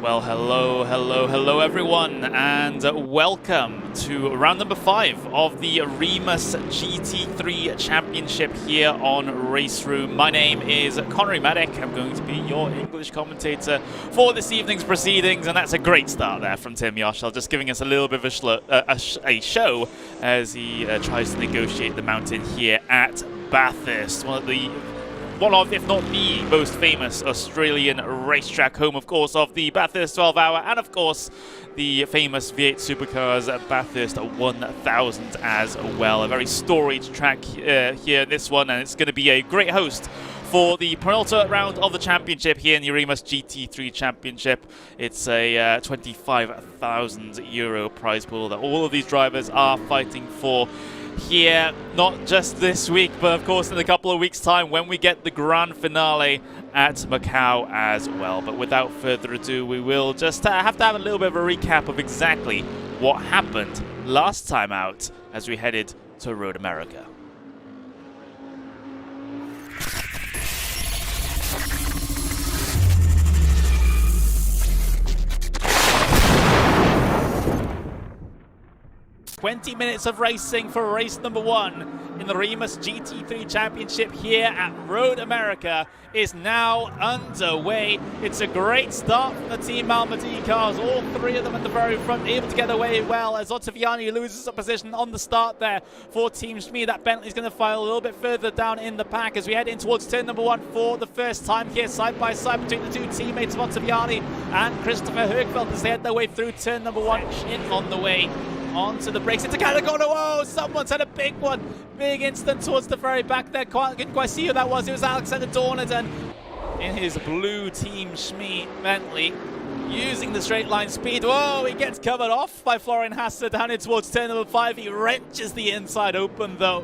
Well, hello everyone, and welcome to round number 5 of the REMUS GT3 Championship here on RaceRoom. My name is Malmedie. I'm going to be your English commentator for this evening's proceedings, and that's a great start there from Tim Yoshel, just giving us a little bit of a show as he tries to negotiate the mountain here at Bathurst, one of, if not the most famous Australian racetrack, home, of course, of the Bathurst 12-hour and, of course, the famous V8 Supercars at Bathurst 1000 as well. A very storied track here in this one, and it's going to be a great host for the penultimate round of the championship here in the REMUS GT3 Championship. It's a €25,000 prize pool that all of these drivers are fighting for here, not just this week, but of course in a couple of weeks' time when we get the grand finale at Macau as well. But without further ado, we will just have to have a little bit of a recap of exactly what happened last time out as we headed to Road America. "20 minutes of racing for race number 1 in the REMUS GT3 Championship here at Road America is now underway. It's a great start from the Team Malmedie cars, all three of them at the very front, able to get away well as Ottaviani loses a position on the start there for Team Shmee. That Bentley's going to file a little bit further down in the pack as we head in towards turn number 1 for the first time here, side by side between the two teammates of Ottaviani and Christopher Hergfeld as they head their way through turn number 1 in on the way onto the brakes into Canada corner. Whoa, someone's had a big one. Big instant towards the very back there. Couldn't quite see who that was. It was Alexander Dornaden in his blue Team Shmee Bentley, using the straight line speed. Whoa, he gets covered off by Florian Hasse down in towards turn number 5. He wrenches the inside open though.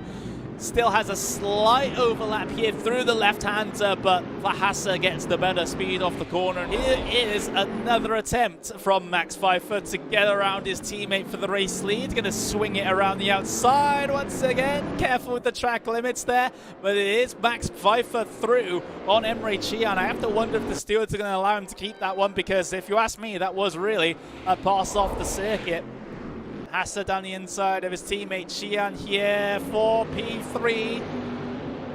Still has a slight overlap here through the left-hander, but Hasse gets the better speed off the corner. Here is another attempt from Max Pfeiffer to get around his teammate for the race lead. Going to swing it around the outside once again. Careful with the track limits there, but it is Max Pfeiffer through on Emre Cihan. I have to wonder if the stewards are going to allow him to keep that one, because if you ask me, that was really a pass off the circuit. Hasse down the inside of his teammate Cihan here for P3.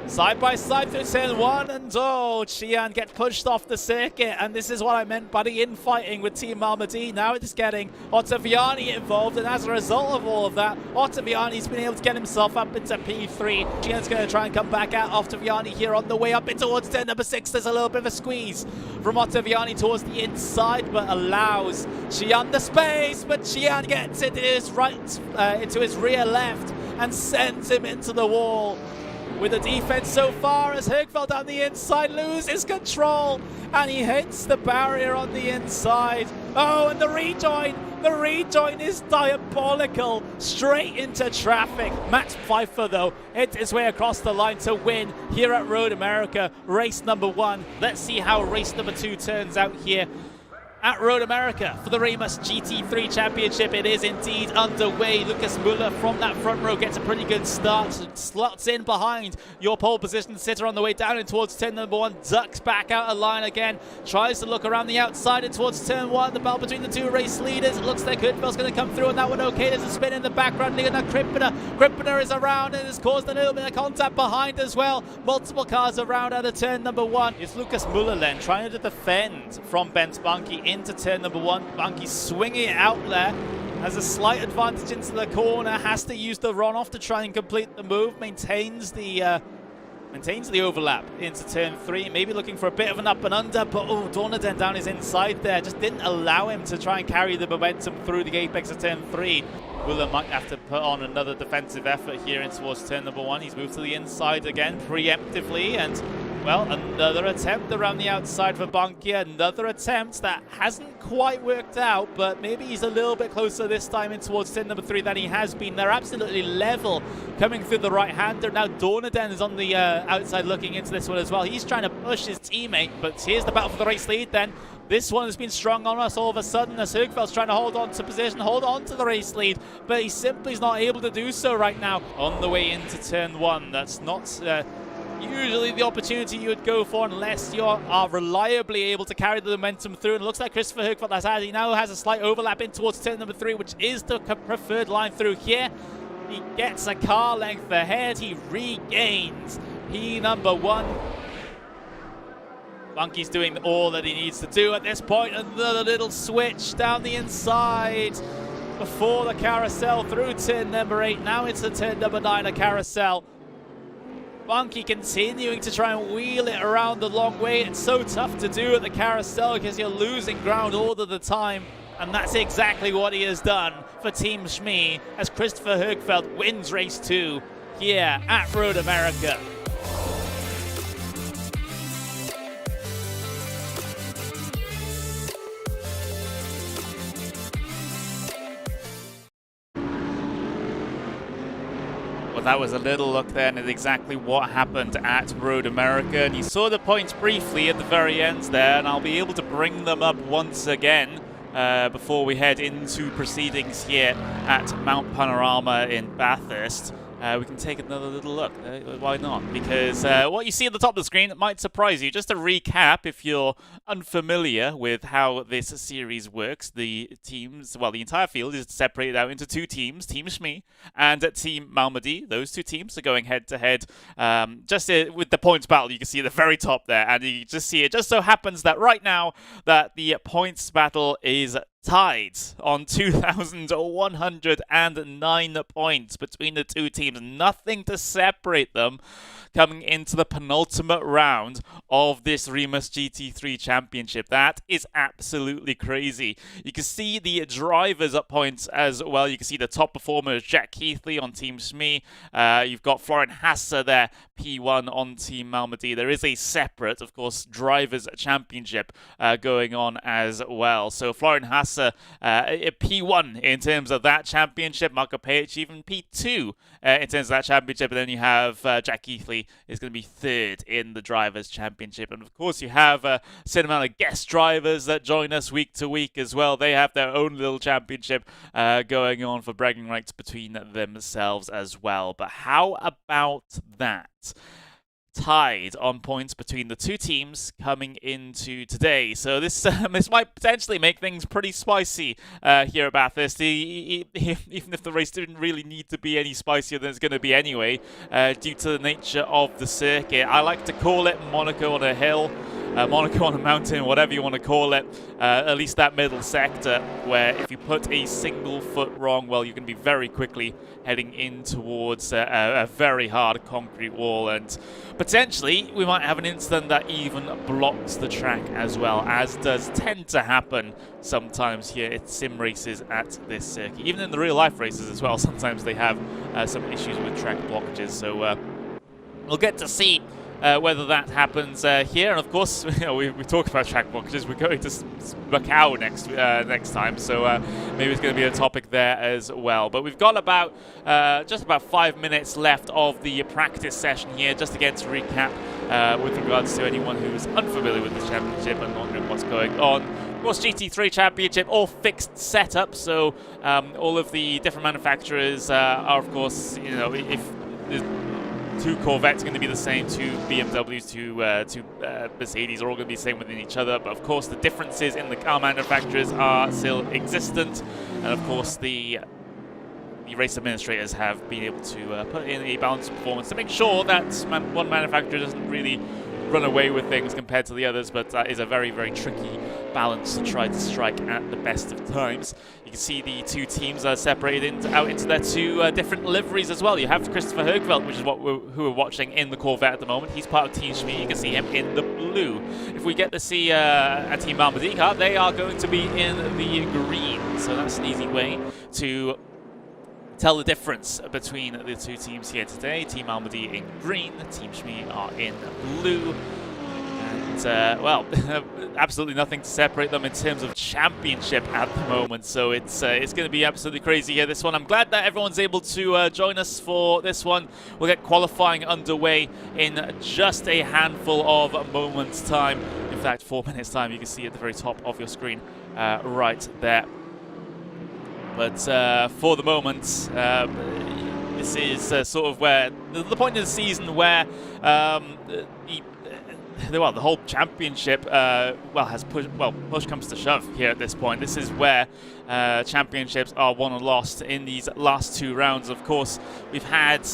Side by side through turn 1, and Cihan gets pushed off the circuit, and this is what I meant by the infighting with Team Malmedie. Now it's getting Ottaviani involved, and as a result of all of that, Ottaviani's been able to get himself up into P3. Cihan's going to try and come back out. Ottaviani here on the way up in towards turn number 6. There's a little bit of a squeeze from Ottaviani towards the inside, but allows Cihan the space, but Cihan gets into his into his rear left and sends him into the wall. With the defense so far, as Hergfeld down the inside loses control and he hits the barrier on the inside. Oh, and the rejoin is diabolical, straight into traffic. Max Pfeiffer though hits his way across the line to win here at Road America, race number 1. Let's see how race number 2 turns out here at Road America for the REMUS GT3 Championship. It is indeed underway. Lucas Muller from that front row gets a pretty good start, slots in behind your pole position sitter on the way down and towards turn number 1, ducks back out of line again, tries to look around the outside and towards turn 1, the battle between the two race leaders. It looks like Hergfeld's going to come through on that one. Okay, there's a spin in the background. Krippener is around and has caused a little bit of contact behind as well. Multiple cars around out of turn number 1. It's Lucas Muller then trying to defend from Bent Banki into turn number 1. Banki swinging it out there, has a slight advantage into the corner, has to use the run-off to try and complete the move, maintains the overlap into turn 3, maybe looking for a bit of an up and under, but Dornaden down his inside there, just didn't allow him to try and carry the momentum through the apex of turn 3. Muller might have to put on another defensive effort here in towards turn number 1. He's moved to the inside again preemptively, and well, another attempt around the outside for Banki, another attempt that hasn't quite worked out, but maybe he's a little bit closer this time in towards turn number 3 than he has been. They're absolutely level coming through the right-hander. Now Dornaden is on the outside looking into this one as well. He's trying to push his teammate, but here's the battle for the race lead then. This one has been strung on us all of a sudden as Hergfeld's trying to hold on to position, hold on to the race lead, but he simply is not able to do so right now. On the way into turn 1, that's not usually the opportunity you would go for unless you are reliably able to carry the momentum through. And it looks like Christopher Högfeldt has had, he now has a slight overlap in towards turn number 3, which is the preferred line through here. He gets a car length ahead. He regains P number 1. Bunky's doing all that he needs to do at this point. Another little switch down the inside before the carousel through turn number 8. Now it's a turn number 9, a carousel. Bunky continuing to try and wheel it around the long way. It's so tough to do at the carousel because you're losing ground all of the time. And that's exactly what he has done for Team Shmee as Christopher Högfeldt wins race 2 here at Road America. Well, that was a little look then at exactly what happened at Road America. And you saw the points briefly at the very end there, and I'll be able to bring them up once again before we head into proceedings here at Mount Panorama in Bathurst. We can take another little look. Why not? Because what you see at the top of the screen might surprise you. Just to recap, if you're unfamiliar with how this series works, the teams, well, the entire field is separated out into 2 teams, Team Shmee and Team Malmedie. Those 2 teams are going head-to-head. Just with the points battle, you can see at the very top there, and you just see it just so happens that right now that the points battle is tied on 2,109 points between the 2 teams. Nothing to separate them coming into the penultimate round of this REMUS GT3 Championship. That is absolutely crazy. You can see the drivers at points as well. You can see the top performer is Jack Keithley on Team Shmee. You've got Florian Hasse there, P1 on Team Malmedie. There is a separate, of course, Drivers' Championship going on as well. So Florian Hasse, P1 in terms of that championship, Marco Page even P2 in terms of that championship, and then you have Jack Keithley is going to be 3rd in the Drivers' Championship. And of course you have a certain amount of guest drivers that join us week to week as well. They have their own little championship going on for bragging rights between themselves as well. But how about that? Tied on points between the 2 teams coming into today. So this this might potentially make things pretty spicy here at Bathurst, even if the race didn't really need to be any spicier than it's going to be anyway, due to the nature of the circuit. I like to call it Monaco on a hill, Monaco on a mountain, whatever you want to call it, at least that middle sector, where if you put a single foot wrong, well, you can be very quickly heading in towards a very hard concrete wall, and potentially we might have an incident that even blocks the track as well, as does tend to happen sometimes here at sim races at this circuit. Even in the real life races as well, sometimes they have some issues with track blockages, so we'll get to see whether that happens here. And of course, you know, we talk about track blockages. We're going to Macau next time, so maybe it's going to be a topic there as well. But we've got about just about 5 minutes left of the practice session here. Just again to recap, with regards to anyone who is unfamiliar with the championship and wondering what's going on. Of course, GT3 Championship, all fixed setup, so all of the different manufacturers are, of course, you know, if there's 2 Corvettes are going to be the same, 2 BMWs, 2 Mercedes are all going to be the same within each other. But of course, the differences in the car manufacturers are still existent. And of course, the race administrators have been able to put in a balanced performance to make sure that one manufacturer doesn't really run away with things compared to the others, but that is a very, very tricky balance to try to strike at the best of times. You can see the 2 teams are separated out into their 2 different liveries as well. You have Christopher Högfeldt, which is who we're watching in the Corvette at the moment. He's part of Team Shmee. You can see him in the blue. If we get to see a Team Malmedie car, they are going to be in the green. So that's an easy way to tell the difference between the 2 teams here today. Team Malmedie in green, Team Shmee are in blue. And, well, absolutely nothing to separate them in terms of championship at the moment. So it's going to be absolutely crazy here, this one. I'm glad that everyone's able to join us for this one. We'll get qualifying underway in just a handful of moments' time. In fact, 4 minutes' time. You can see at the very top of your screen right there. But for the moment, This is sort of where the point of the season where the whole championship has pushed. Well, push comes to shove here at this point. This is where championships are won and lost in these last 2 rounds. Of course, we've had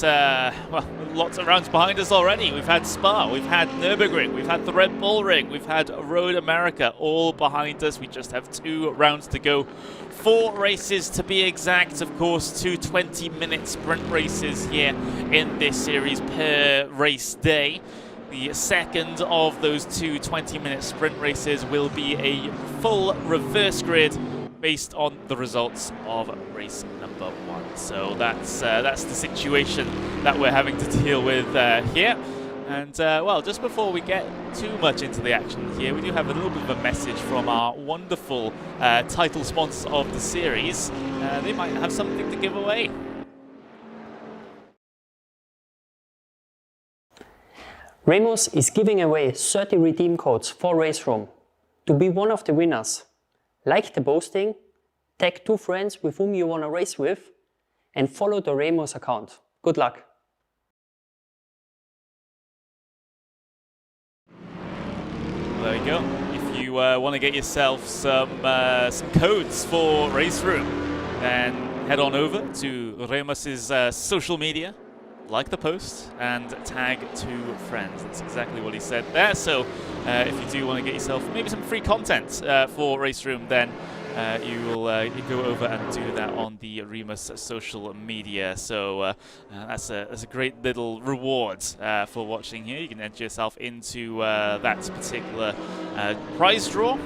lots of rounds behind us already. We've had Spa, we've had Nürburgring, we've had the Red Bull Ring, we've had Road America, all behind us. We just have 2 rounds to go. 4 races to be exact. Of course, 2 20-minute sprint races here in this series per race day. The second of those 2 20-minute sprint races will be a full reverse grid based on the results of race number 1. So that's the situation that we're having to deal with here. And well, just before we get too much into the action here, we do have a little bit of a message from our wonderful title sponsor of the series. They might have something to give away. REMUS is giving away 30 redeem codes for RaceRoom. To be one of the winners, like the posting, tag 2 friends with whom you want to race with, and follow the REMUS account. Good luck! There you go. If you want to get yourself some codes for RaceRoom, then head on over to REMUS's social media, like the post, and tag 2 friends. That's exactly what he said there. So if you do want to get yourself maybe some free content for RaceRoom, then you will you go over and do that on the REMUS social media. So that's a great little reward for watching here. You can enter yourself into that particular prize draw.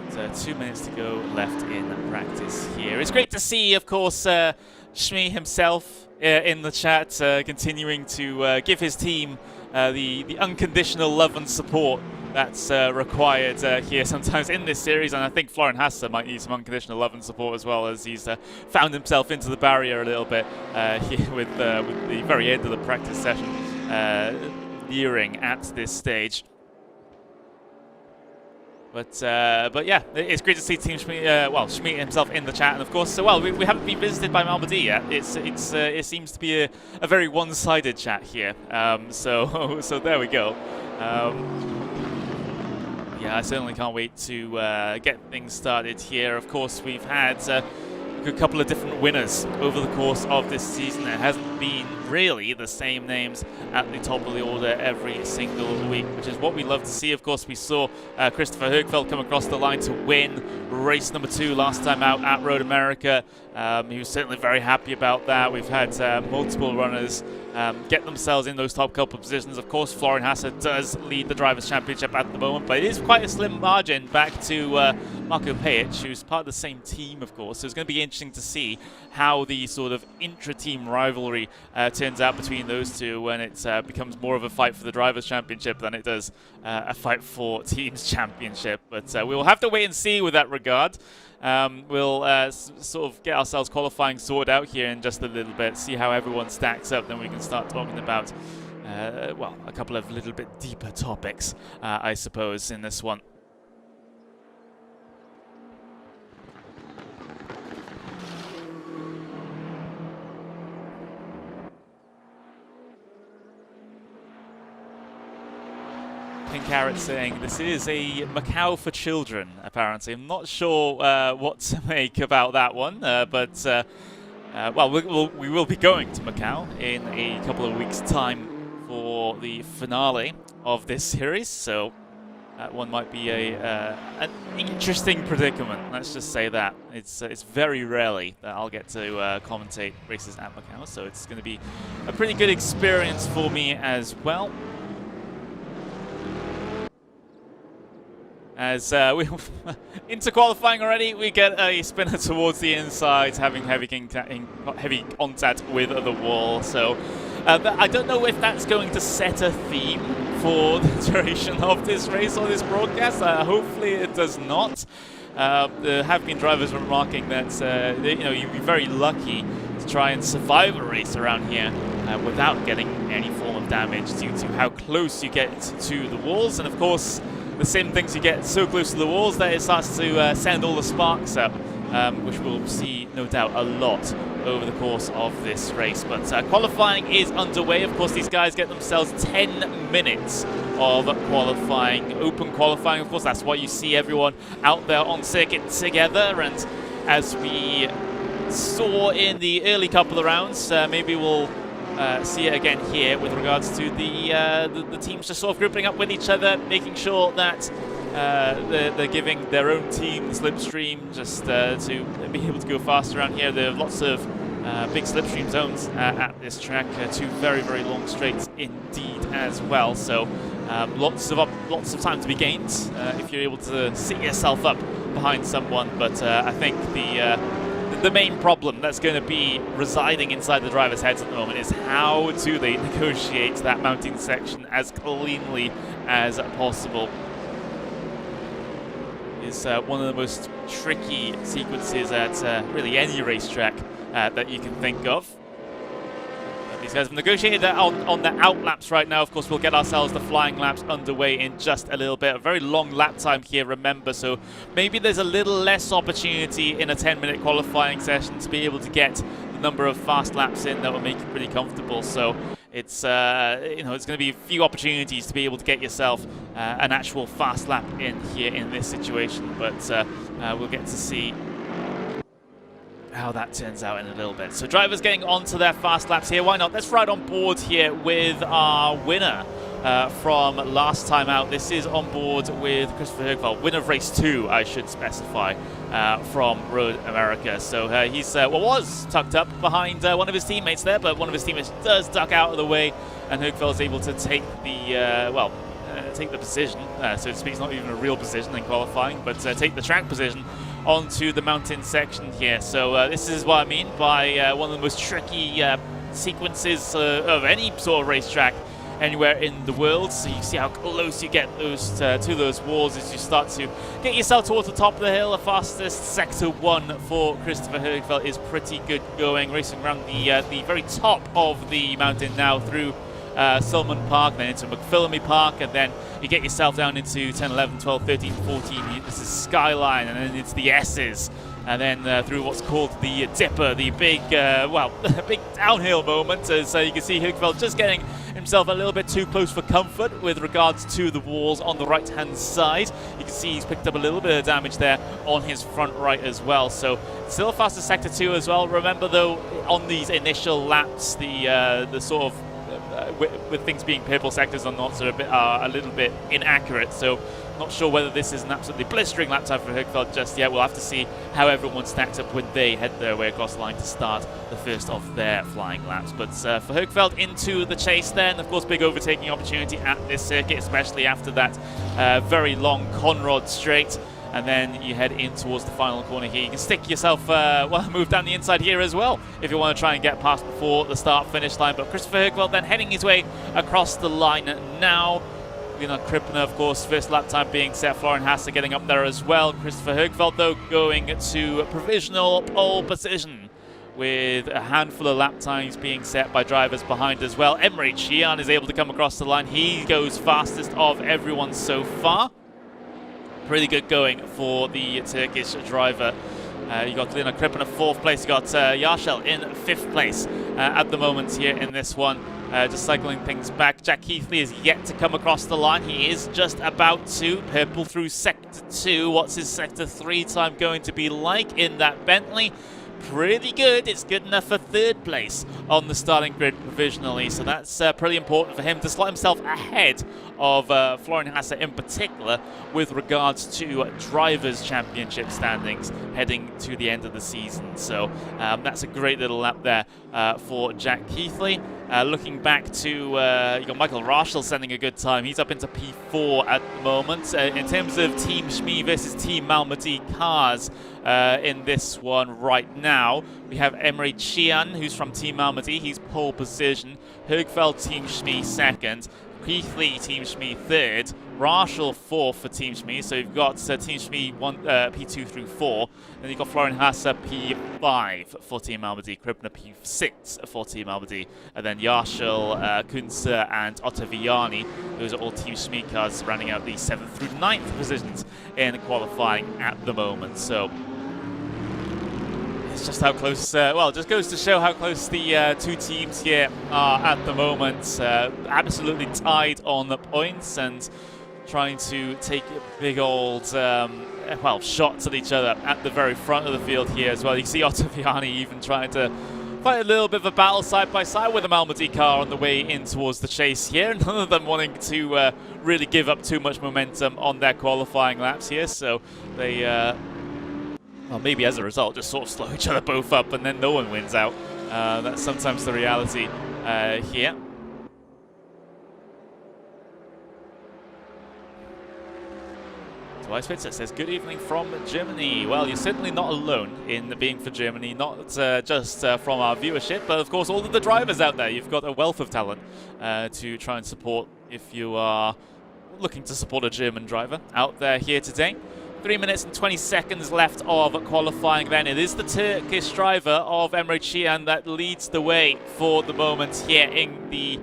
So 2 minutes to go left in practice here. It's great to see, of course, Shmee himself in the chat, continuing to give his team the unconditional love and support that's required here sometimes in this series. And I think Florian Hasse might need some unconditional love and support as well, as he's found himself into the barrier a little bit here with the very end of the practice session nearing at this stage. But yeah, it's great to see Team Shmee, Shmee himself in the chat, and of course, we haven't been visited by Malmedie yet. It seems to be a very one-sided chat here. So there we go. Yeah, I certainly can't wait to get things started here. Of course, we've had a good couple of different winners over the course of this season. It hasn't been really the same names at the top of the order every single week, which is what we love to see. Of course, we saw Christopher Högfeldt come across the line to win race number 2 last time out at Road America. He was certainly very happy about that. We've had multiple runners get themselves in those top couple of positions. Of course, Florian Hasse does lead the Drivers' Championship at the moment, but it is quite a slim margin back to Marko Pejic, who's part of the same team, of course. So it's going to be interesting to see how the sort of intra-team rivalry turns out between those two when it becomes more of a fight for the Drivers' Championship than it does a fight for Teams' Championship. But we will have to wait and see with that regard. We'll sort of get ourselves qualifying sorted out here in just a little bit, see how everyone stacks up, then we can start talking about, a couple of little bit deeper topics, I suppose, in this one. Pink Carrot saying this is a Macau for children, apparently. I'm not sure what to make about that one, but we will be going to Macau in a couple of weeks' time for the finale of this series, so that one might be an interesting predicament. Let's just say that. It's very rarely that I'll get to commentate races at Macau, so it's going to be a pretty good experience for me as well. As we into qualifying already, we get a spinner towards the inside, having heavy contact with the wall. So I don't know if that's going to set a theme for the duration of this race or this broadcast. Hopefully it does not. There have been drivers remarking that you'd be very lucky to try and survive a race around here without getting any form of damage due to how close you get to the walls. And of course, the sim thinks you get so close to the walls that it starts to send all the sparks up, which we'll see, no doubt, a lot over the course of this race. But qualifying is underway. Of course, these guys get themselves 10 minutes of qualifying, open qualifying. Of course, that's why you see everyone out there on circuit together. And as we saw in the early couple of rounds, maybe we'll see it again here with regards to the teams just sort of grouping up with each other, making sure that they're giving their own team the slipstream just to be able to go faster around here. There are lots of big slipstream zones at this track, 2 very, very long straights indeed as well. So lots of time to be gained if you're able to sit yourself up behind someone. But I think the main problem that's going to be residing inside the drivers' heads at the moment is how do they negotiate that mounting section as cleanly as possible. Is one of the most tricky sequences at really any racetrack that you can think of. These guys have negotiated that on the out laps right now. Of course, we'll get ourselves the flying laps underway in just a little bit. A very long lap time here, remember, so maybe there's a little less opportunity in a 10-minute qualifying session to be able to get the number of fast laps in that will make you pretty comfortable. So it's you know, it's going to be a few opportunities to be able to get yourself an actual fast lap in here in this situation, but we'll get to see how that turns out in a little bit. So drivers getting onto their fast laps here. Why not? Let's ride on board here with our winner from last time out. This is on board with Christopher Högfeldt, winner of race 2, I should specify, from Road America. So he's was tucked up behind one of his teammates there, but one of his teammates does duck out of the way, and Högfeldt is able to take the take the position, so to speak. It's not even a real position in qualifying, but take the track position onto the mountain section here. So this is what I mean by one of the most tricky sequences of any sort of racetrack anywhere in the world. So you see how close you get those to those walls as you start to get yourself towards the top of the hill. The fastest sector 1 for Christopher Högfeldt is pretty good going, racing around the very top of the mountain now through Solomon Park, then into McPhillamy Park, and then you get yourself down into 10, 11, 12, 13, 14. This is Skyline, and then it's the S's, and then through what's called the Dipper, the big, big downhill moment, as you can see Högfeldt just getting himself a little bit too close for comfort with regards to the walls on the right-hand side. You can see he's picked up a little bit of damage there on his front right as well. So still a faster sector 2 as well. Remember though, on these initial laps, the sort of with things being purple sectors or not, so a little bit inaccurate. So not sure whether this is an absolutely blistering lap time for Högfeldt just yet. We'll have to see how everyone stacks up when they head their way across the line to start the first of their flying laps. But for Högfeldt into the chase then, of course, big overtaking opportunity at this circuit, especially after that very long Conrod straight. And then you head in towards the final corner here. You can stick yourself, move down the inside here as well if you want to try and get past before the start-finish line. But Christopher Högfeldt then heading his way across the line now. Krippner, of course, first lap time being set. Florian Hasse getting up there as well. Christopher Högfeldt, though, going to provisional pole position with a handful of lap times being set by drivers behind as well. Emre Can is able to come across the line. He goes fastest of everyone so far. Pretty good going for the Turkish driver. You got Lina Krippner 4th place. You got Yarshel in 5th place at the moment here in this one. Just cycling things back. Jack Keithley is yet to come across the line. He is just about to. Purple through sector 2. What's his sector 3 time going to be like in that Bentley? Pretty good. It's good enough for 3rd place on the starting grid provisionally, so that's pretty important for him to slot himself ahead of Florian Hasse in particular with regards to Drivers' Championship standings heading to the end of the season. So that's a great little lap there for Jack Keithley. Looking back to, you got Michael Rachel sending a good time. He's up into P4 at the moment. In terms of Team Shmee versus Team Malmedie cars in this one right now, we have Emre Can, who's from Team Malmedie. He's pole position. Högfeldt, Team Shmee 2nd. Keithley, Team Shmee 3rd, Marshall 4th for Team Shmee. So you've got Team Shmee P2 through 4. Then you've got Florian Hasse P5 for Team Malmedie, Kripner P6 for Team Malmedie, and then Yarshall, Kunze, and Ottaviani. Those are all Team Shmee cars rounding out the 7th through 9th positions in qualifying at the moment. So it's just how close, well, it just goes to show how close the two teams here are at the moment. Absolutely tied on the points and trying to take big old, well, shots at each other at the very front of the field here as well. You see Ottaviani even trying to fight a little bit of a battle side by side with a Malmedie car on the way in towards the chase here. None of them wanting to really give up too much momentum on their qualifying laps here. So they, well, maybe as a result, just sort of slow each other both up and then no one wins out. That's sometimes the reality here. Spitzer says, good evening from Germany. Well, you're certainly not alone in being for Germany, not just from our viewership, but of course all of the drivers out there. You've got a wealth of talent to try and support if you are looking to support a German driver out there here today. 3 minutes and 20 seconds left of qualifying then. It is the Turkish driver of Emre Can that leads the way for the moment here in the...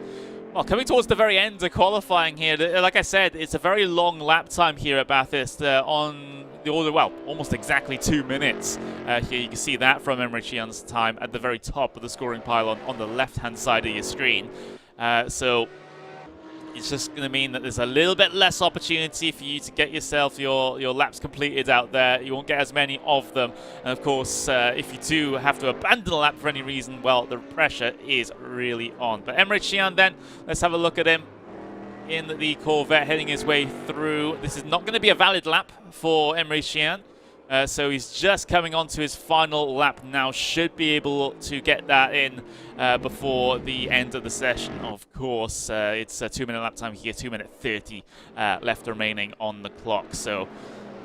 Well, coming towards the very end of qualifying here. Like I said, it's a very long lap time here at Bathurst on the order, well, almost exactly 2 minutes. Here you can see that from Emre Can's time at the very top of the scoring pylon on the left-hand side of your screen. So it's just going to mean that there's a little bit less opportunity for you to get yourself your laps completed out there. You won't get as many of them. And of course, if you do have to abandon a lap for any reason, well, the pressure is really on. But Emre Can then, let's have a look at him in the Corvette heading his way through. This is not going to be a valid lap for Emre Can. So he's just coming on to his final lap now. Should be able to get that in before the end of the session, of course. It's a 2-minute lap time here, 2-minute 30 left remaining on the clock. So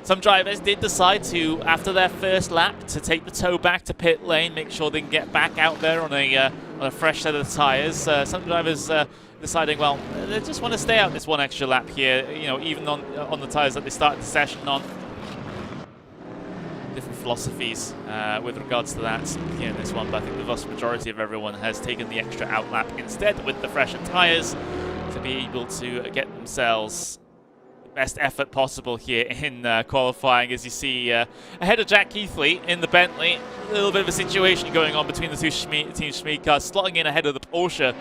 some drivers did decide to, after their first lap, to take the toe back to pit lane, make sure they can get back out there on a fresh set of tyres. Some drivers deciding, well, they just want to stay out this one extra lap here, you know, even on the tyres that they started the session on. Different philosophies with regards to that here in this one, but I think the vast majority of everyone has taken the extra out lap instead with the fresher tyres to be able to get themselves the best effort possible here in qualifying. As you see ahead of Jack Keithley in the Bentley, a little bit of a situation going on between the two Team Shmee cars. Slotting in ahead of the Porsche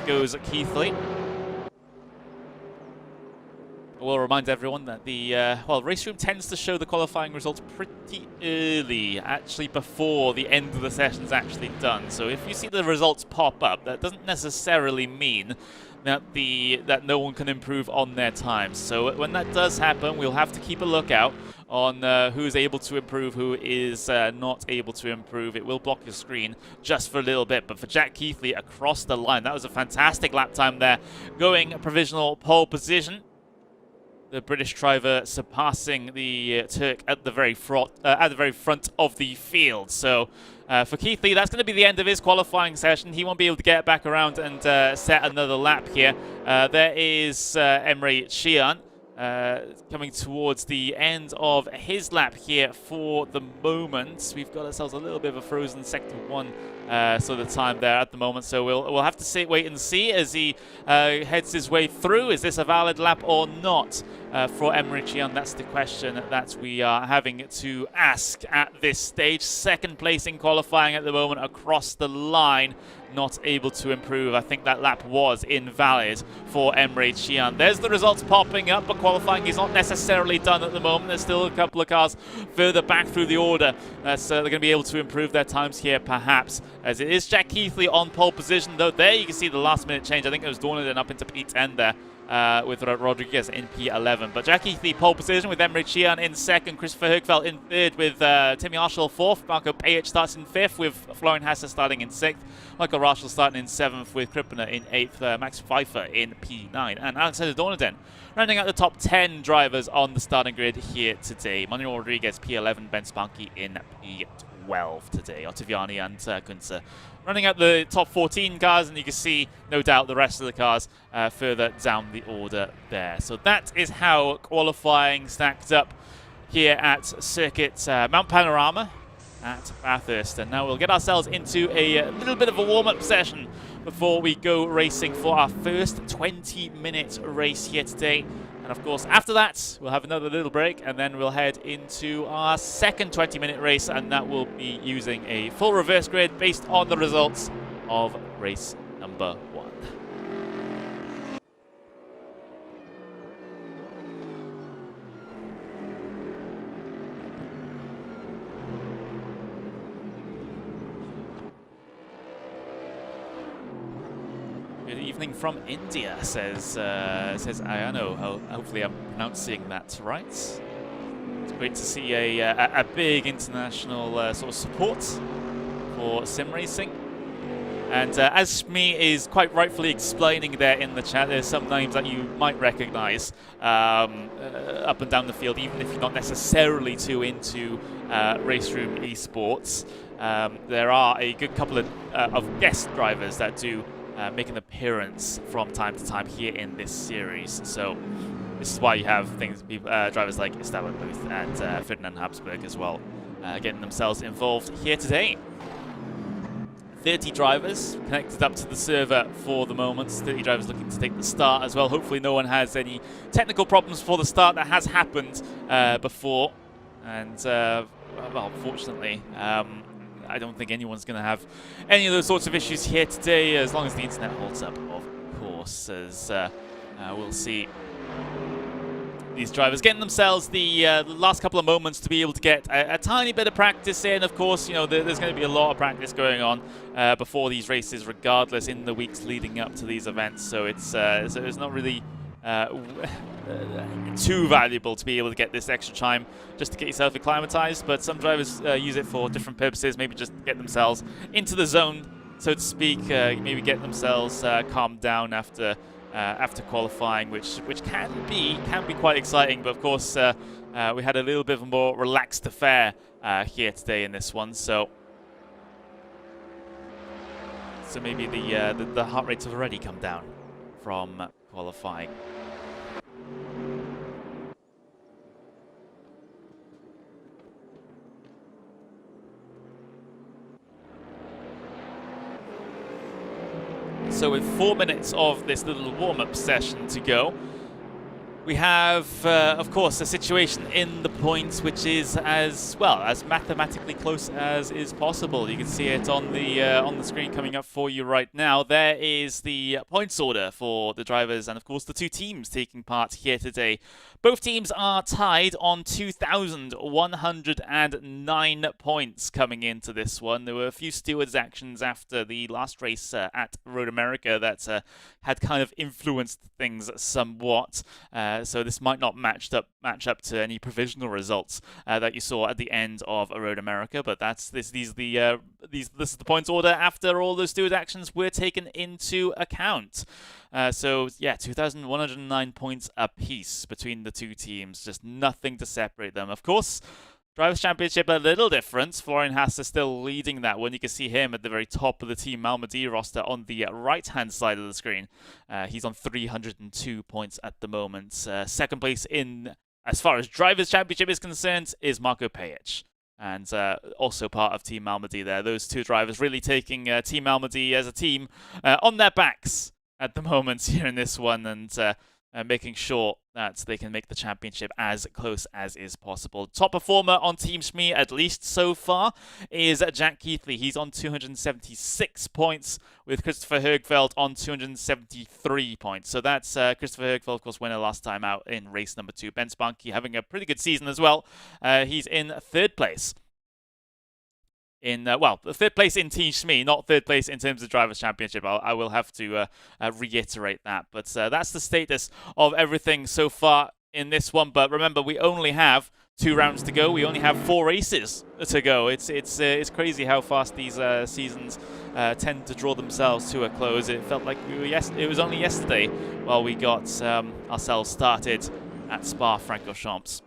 goes Keithley. We'll remind everyone that the well, RaceRoom tends to show the qualifying results pretty early, actually before the end of the session's actually done. So if you see the results pop up, that doesn't necessarily mean that that no one can improve on their times. So when that does happen, we'll have to keep a lookout on who is able to improve, who is not able to improve. It will block your screen just for a little bit. But for Jack Keithley across the line, that was a fantastic lap time there, going a provisional pole position. The British driver surpassing the Turk at the very front of the field. So for Keithley, that's going to be the end of his qualifying session. He won't be able to get back around and set another lap here. There is Emre Can coming towards the end of his lap here for the moment. We've got ourselves a little bit of a frozen sector 1 sort of time there at the moment, so we'll have to wait and see as he heads his way through. Is this a valid lap or not for Emre Can? That's the question that we are having to ask at this stage. Second place in qualifying at the moment across the line. Not able to improve. I think that lap was invalid for Emre Can. There's the results popping up, but qualifying is not necessarily done at the moment. There's still a couple of cars further back through the order, so they're going to be able to improve their times here, perhaps. As it is Jack Keithley on pole position, though. There you can see the last-minute change. I think it was Dornan up into P10 there. With Rodriguez in P11. But Jack Keithley pole position with Emre Can in second, Christopher Högfeldt in third with Tim Yarshall fourth, Marco Pajic starts in fifth with Florian Hasse starting in sixth, Michael Rachel starting in seventh with Kripner in eighth, Max Pfeiffer in P9, and Alexander Dornaden rounding out the top 10 drivers on the starting grid here today. Manuel Rodriguez P11, Ben Spanky in P12. 12 today. Ottaviani and Kunze running out the top 14 cars, and you can see, no doubt, the rest of the cars further down the order there. So that is how qualifying stacked up here at circuit Mount Panorama at Bathurst. And now we'll get ourselves into a little bit of a warm-up session before we go racing for our first 20-minute race here today. And of course, after that, we'll have another little break, and then we'll head into our second 20-minute race, and that will be using a full reverse grid based on the results of race number 1. Good evening from India, says Ayano. Hopefully I'm pronouncing that right. It's great to see a big international sort of support for sim racing. And as Shmee is quite rightfully explaining there in the chat, there's some names that you might recognize up and down the field, even if you're not necessarily too into RaceRoom esports. There are a good couple of guest drivers that do make an appearance from time to time here in this series. So this is why you have drivers like Esteban Booth and Ferdinand Habsburg as well getting themselves involved here today. 30 drivers connected up to the server for the moment. 30 drivers looking to take the start as well. Hopefully no one has any technical problems for the start. That has happened before. And, well, fortunately, I don't think anyone's going to have any of those sorts of issues here today, as long as the internet holds up, of course, as we'll see these drivers getting themselves the last couple of moments to be able to get a tiny bit of practice in. Of course, you know, there's going to be a lot of practice going on before these races, regardless, in the weeks leading up to these events. So it's not really too valuable to be able to get this extra time just to get yourself acclimatized, but some drivers use it for different purposes, maybe just to get themselves into the zone, so to speak, maybe get themselves calmed down after qualifying, which can be quite exciting. But of course, we had a little bit of a more relaxed affair here today in this one, so maybe the heart rates have already come down from qualifying. So with 4 minutes of this little warm-up session to go, we have, of course, a situation in the points which is as mathematically close as is possible. You can see it on the screen coming up for you right now. There is the points order for the drivers and, of course, the two teams taking part here today. Both teams are tied on 2,109 points coming into this one. There were a few stewards' actions after the last race at Road America that had kind of influenced things somewhat. So this might not match up to any provisional results that you saw at the end of Road America. But this is the points order after all those steward actions were taken into account. So yeah, 2,109 points apiece between the two teams. Just nothing to separate them. Of course, Drivers' Championship a little different. Florian Hasse still leading that one. You can see him at the very top of the Team Malmedie roster on the right-hand side of the screen. He's on 302 points at the moment. Second place in, as far as Drivers' Championship is concerned, is Marko Pejic. And also part of Team Malmedie there. Those two drivers really taking Team Malmedie as a team on their backs at the moment here in this one, and making sure that they can make the championship as close as is possible. Top performer on Team Shmee, at least so far, is Jack Keithley. He's on 276 points, with Christopher Högfeldt on 273 points. So that's Christopher Högfeldt, of course, winner last time out in race number 2. Ben Spanky having a pretty good season as well. He's in third place. Third place in Team Shmee, not third place in terms of Drivers' Championship. I will have to reiterate that. But that's the status of everything so far in this one. But remember, we only have 2 rounds to go. We only have 4 races to go. It's crazy how fast these seasons tend to draw themselves to a close. It felt like it was only yesterday while we got ourselves started at Spa-Francorchamps.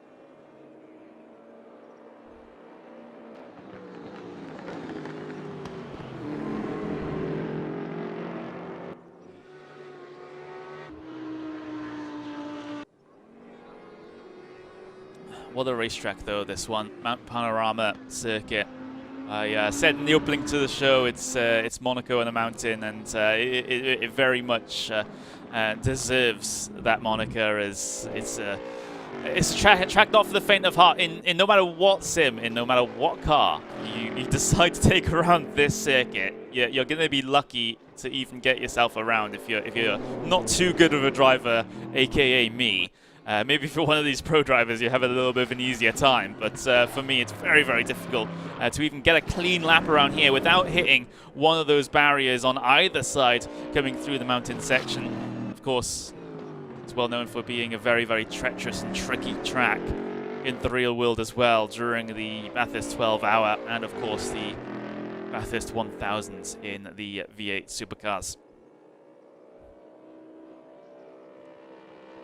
What a racetrack, though, this one. Mount Panorama circuit. I said in the opening to the show, it's Monaco on a mountain, and it very much deserves that moniker. As it's a track not for the faint of heart. In no matter what sim, in no matter what car you decide to take around this circuit, you're going to be lucky to even get yourself around if you're not too good of a driver, aka me. Maybe for one of these pro drivers, you have a little bit of an easier time, but for me, it's very, very difficult to even get a clean lap around here without hitting one of those barriers on either side coming through the mountain section. Of course, it's well known for being a very, very treacherous and tricky track in the real world as well during the Bathurst 12-hour and, of course, the Bathurst 1000s in the V8 supercars.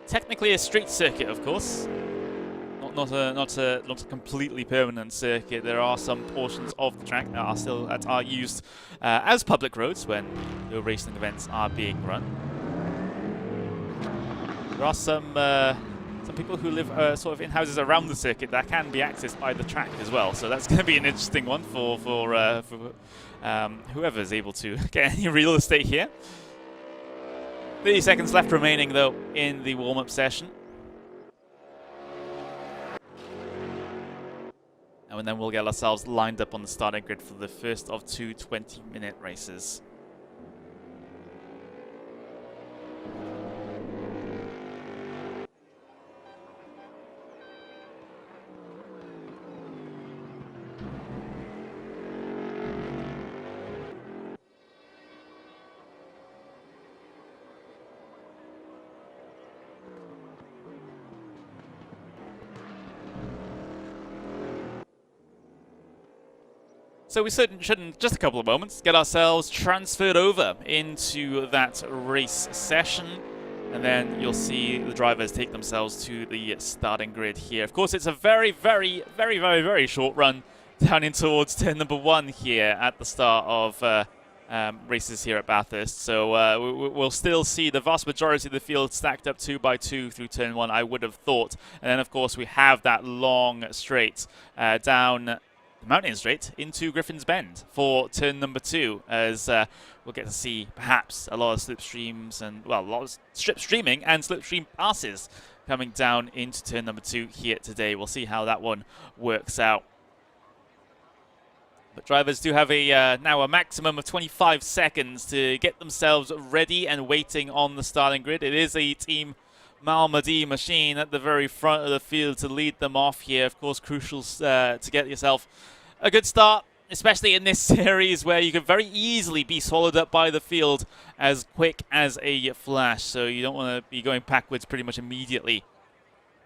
Technically a street circuit, of course. Not a completely permanent circuit. There are some portions of the track that are used as public roads when no racing events are being run. There are some people who live sort of in houses around the circuit that can be accessed by the track as well. So that's going to be an interesting one for whoever is able to get any real estate here. 30 seconds left remaining, though, in the warm-up session. And then we'll get ourselves lined up on the starting grid for the first of two 20-minute races. So we shouldn't, just a couple of moments, get ourselves transferred over into that race session. And then you'll see the drivers take themselves to the starting grid here. Of course, it's a very, very, very, very, very short run down in towards turn number 1 here at the start of races here at Bathurst. So we'll still see the vast majority of the field stacked up 2 by 2 through turn 1, I would have thought. And then, of course, we have that long straight down the mountain straight into Griffin's Bend for turn number 2, as we'll get to see perhaps a lot of slipstreams and, well, a lot of strip streaming and slipstream passes coming down into turn number 2 here today. We'll see how that one works out. But drivers do have now a maximum of 25 seconds to get themselves ready and waiting on the starting grid. It is a team Malmedie machine at the very front of the field to lead them off here. Of course, crucial to get yourself a good start, especially in this series where you could very easily be swallowed up by the field as quick as a flash. So you don't want to be going backwards pretty much immediately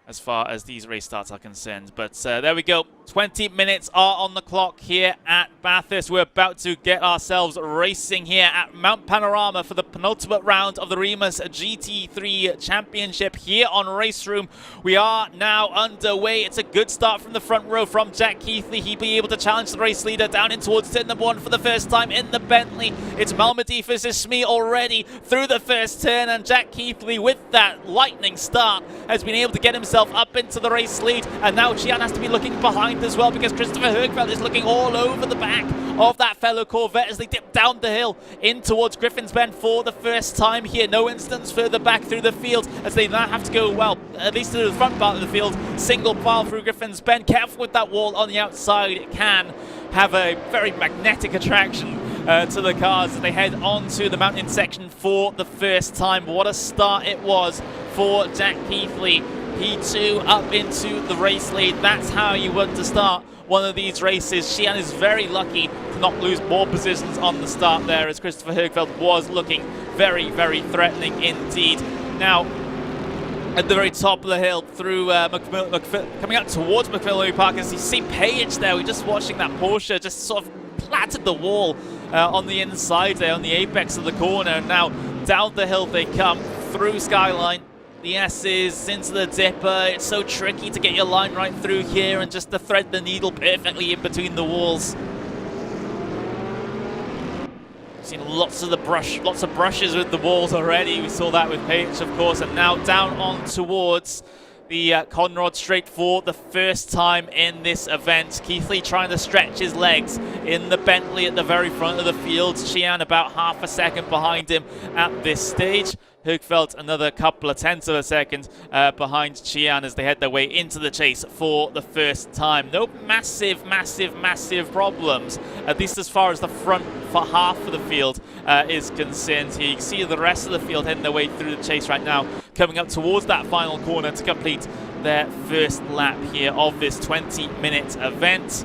as far as these race starts are concerned. But there we go. 20 minutes are on the clock here at Bathurst. We're about to get ourselves racing here at Mount Panorama for the penultimate round of the REMUS GT3 Championship here on RaceRoom. We are now underway. It's a good start from the front row from Jack Keithley. He'll be able to challenge the race leader down in towards turn number 1 for the first time in the Bentley. It's Malmedie versus Shmee already through the first turn, and Jack Keithley, with that lightning start, has been able to get himself up into the race lead. And now Gian has to be looking behind as well, because Christopher Hergfeld is looking all over the back of that fellow Corvette as they dip down the hill in towards Griffin's Bend for the first time here. No instance further back through the field as they now have to go, well, at least to the front part of the field, single file through Griffin's Bend. Careful with that wall on the outside. It can have a very magnetic attraction to the cars as they head onto the mountain section for the first time. What a start it was for Jack Keithley. P2 up into the race lead. That's how you want to start one of these races. Xian is very lucky to not lose more positions on the start there, as Christopher Hergfeld was looking very, very threatening indeed. Now, at the very top of the hill through coming up towards McMillan Park, as you see Page there, we're just watching that Porsche just sort of platted the wall on the inside there, on the apex of the corner. And now down the hill they come through Skyline. The S's into the dipper. It's so tricky to get your line right through here and just to thread the needle perfectly in between the walls. We've seen lots of brushes with the walls already. We saw that with Page, of course, and now down on towards the Conrod Straight for the first time in this event. Keithley trying to stretch his legs in the Bentley at the very front of the field. Sheehan about half a second behind him at this stage. Högfeldt another couple of tenths of a second behind Sheehan as they head their way into the chase for the first time. No massive problems, at least as far as the front for half of the field is concerned here. You can see the rest of the field heading their way through the chase right now, coming up towards that final corner to complete their first lap here of this 20-minute event.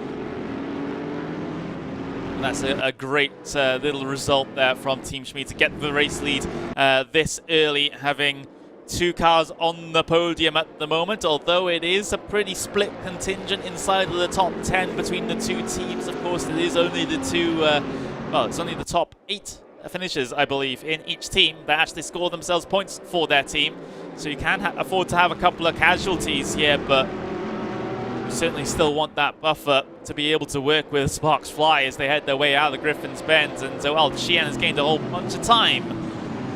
And that's a great little result there from Team Shmee to get the race lead this early, having two cars on the podium at the moment, although it is a pretty split contingent inside of the top 10 between the two teams. Of course, it is only the two, well, it's only the top 8 finishers, I believe, in each team that actually score themselves points for their team. So you can afford to have a couple of casualties here, but you certainly still want that buffer to be able to work with Sparks Fly as they head their way out of the Griffin's Bend. And so, well, Sheehan has gained a whole bunch of time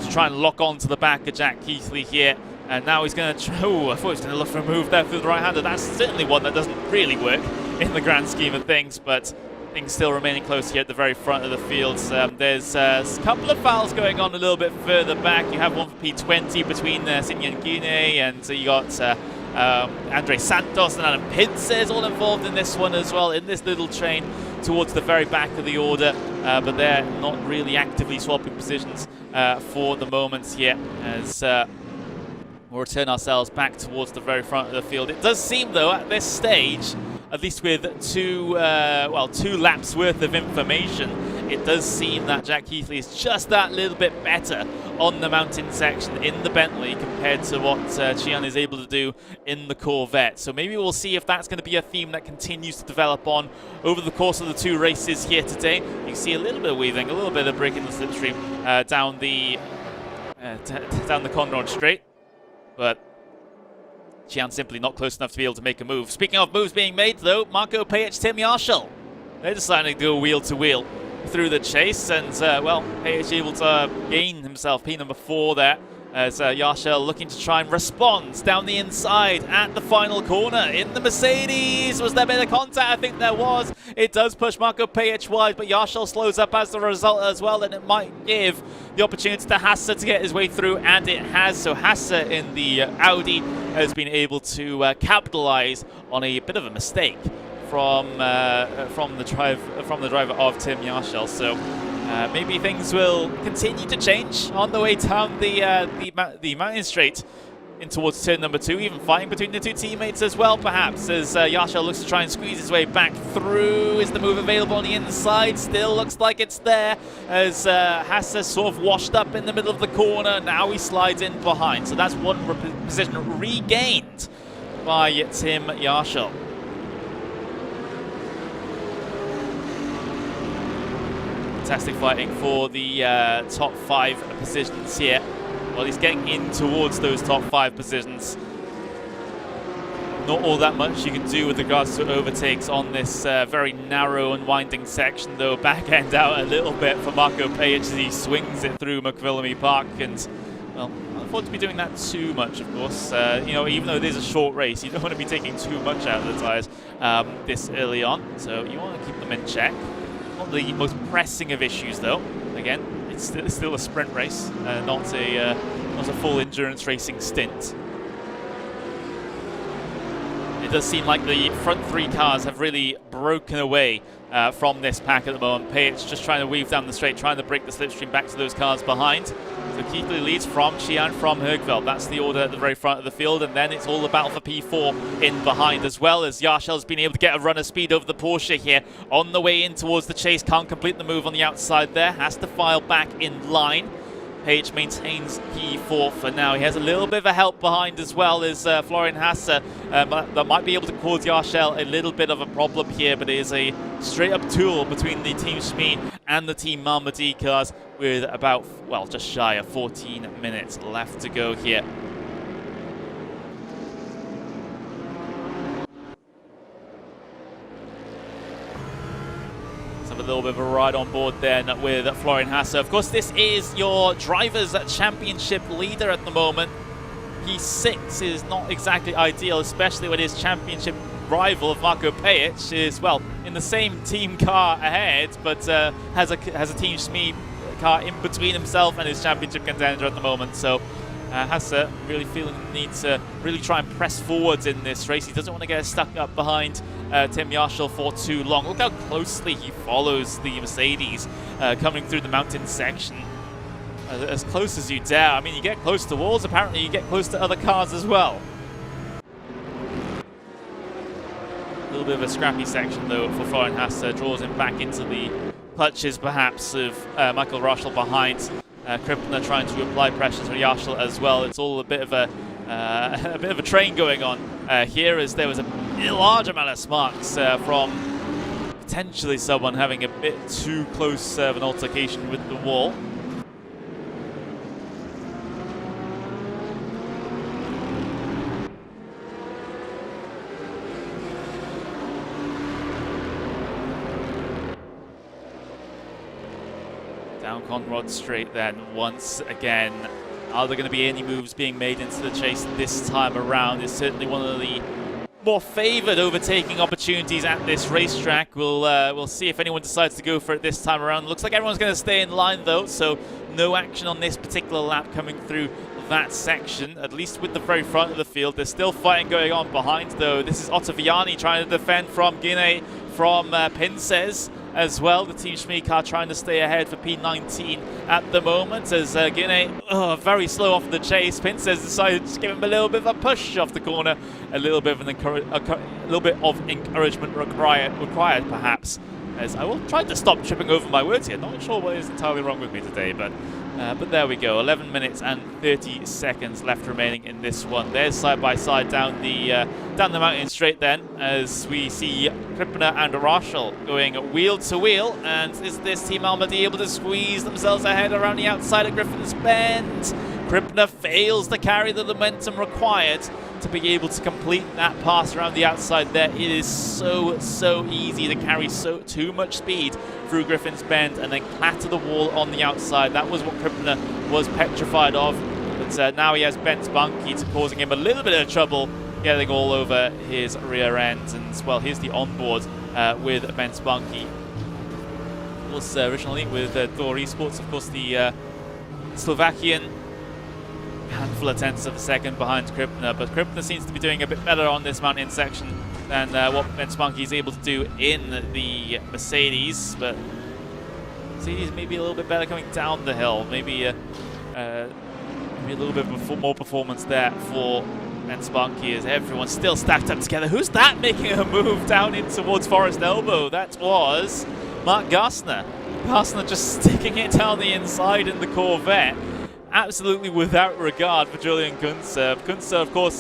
to try and lock on to the back of Jack Keithley here. And now he's going to try, I thought he was going to look for a move there through the right-hander. That's certainly one that doesn't really work in the grand scheme of things, but things still remaining close here at the very front of the field. There's a couple of fouls going on a little bit further back. You have one for P20 between Sinyan Gune, and you got Andre Santos and Adam Pinces all involved in this one as well, in this little train towards the very back of the order, but they're not really actively swapping positions for the moment here, as we'll return ourselves back towards the very front of the field. It does seem, though, at this stage, at least with two laps worth of information, it does seem that Jack Keithley is just that little bit better on the mountain section in the Bentley compared to what Sheehan is able to do in the Corvette. So maybe we'll see if that's going to be a theme that continues to develop on over the course of the two races here today. You can see a little bit of weaving, a little bit of breaking the slipstream down the Conrod Straight, but Sheehan simply not close enough to be able to make a move. Speaking of moves being made, though, Marco Pajic, Tim Yarshall, they're deciding to go wheel-to-wheel through the chase, and well, Pajic able to gain himself P number 4 there, as Yarshall looking to try and respond down the inside at the final corner in the Mercedes. Was there a bit of contact? I think there was. It does push Marco Pajic wide, but Yarshall slows up as a result as well, and it might give the opportunity to Hasse to get his way through, and it has. So Hasse in the Audi has been able to capitalize on a bit of a mistake from the driver of Tim Yarshall. So maybe things will continue to change on the way down the mountain straight in towards turn number 2, even fighting between the two teammates as well, perhaps, as Yarshall looks to try and squeeze his way back through. Is the move available on the inside? Still looks like it's there, as Hasse sort of washed up in the middle of the corner. Now he slides in behind, so that's one position regained by Tim Yarshall. Fantastic fighting for the top 5 positions here. Well, he's getting in towards those top 5 positions. Not all that much you can do with regards to overtakes on this very narrow and winding section, though. Back end out a little bit for Marco Pajic as he swings it through McVillamy Park, and well, I don't want to be doing that too much, of course. You know, even though it is a short race, you don't want to be taking too much out of the tyres this early on, so you want to keep them in check. Not the most pressing of issues, though. Again, it's still a sprint race, not a full endurance racing stint. It does seem like the front 3 cars have really broken away from this pack at the moment. Pajic just trying to weave down the straight, trying to break the slipstream back to those cars behind. So Keithley leads from Sheehan, from Högfeldt. That's the order at the very front of the field, and then it's all the battle for P4 in behind, as well as Yarshall's been able to get a run of speed over the Porsche here on the way in towards the chase. Can't complete the move on the outside there, has to file back in line. Pajic maintains P4 for now. He has a little bit of a help behind as well as Florian Hasse. That might be able to cause Yarshall a little bit of a problem here, but it is a straight-up duel between the Team Shmee and the Team Malmedie cars with about, well, just shy of 14 minutes left to go here. A little bit of a ride on board then with Florian Hasse. Of course, this is your Drivers' Championship leader at the moment. P6 is not exactly ideal, especially when his championship rival of Marko Pejic is, well, in the same team car ahead, but has a Team Shmee car in between himself and his championship contender at the moment. So Hasse really feeling the need to really try and press forwards in this race. He doesn't want to get stuck up behind Tim Yarshall for too long. Look how closely he follows the Mercedes coming through the mountain section. As close as you dare. I mean, you get close to walls, apparently you get close to other cars as well. A little bit of a scrappy section though for Florian Hasse, draws him back into the clutches perhaps of Michael Yarshall behind. Krippner trying to apply pressure to Yarshall as well. It's all a bit of a train going on here, as there was a large amount of sparks from potentially someone having a bit too close of an altercation with the wall. Down Conrad Straight then once again. Are there going to be any moves being made into the chase this time around? It's certainly one of the more favoured overtaking opportunities at this racetrack. We'll see if anyone decides to go for it this time around. Looks like everyone's going to stay in line though, so no action on this particular lap coming through that section, at least with the very front of the field. There's still fighting going on behind though. This is Ottaviani trying to defend from Guinea, from Pinces as well. The Team Shmee car trying to stay ahead for P19 at the moment, as Guinea very slow off the chase. Pinces decided to give him a little bit of a push off the corner, a little bit of encouragement required perhaps, as I will try to stop tripping over my words here. Not sure what is entirely wrong with me today, but there we go. 11 minutes and 30 seconds left remaining in this one. There's side by side down the mountain straight then, as we see Krippner and Yarshall going wheel to wheel. And is this Team Malmedie able to squeeze themselves ahead around the outside of Griffin's Bend? Krippner fails to carry the momentum required to be able to complete that pass around the outside there. It is so easy to carry too much speed through Griffin's Bend and then clatter the wall on the outside. That was what Krippner was petrified of, but now he has Bent Spunky to causing him a little bit of trouble getting all over his rear end. And well, here's the onboard with Bent Spunky. Of course, originally with Thor Esports, of course, the Slovakian, handful of tenths of a second behind Krippner, but Krippner seems to be doing a bit better on this mountain section than what Bent Spunky is able to do in the Mercedes. But Mercedes maybe a little bit better coming down the hill, maybe a little bit more performance there for Bent Spunky, as everyone's still stacked up together. Who's that making a move down in towards Forest Elbow? That was Mark Gassner. Gassner just sticking it down the inside in the Corvette, absolutely without regard for Julian Kunze. Kunze, of course,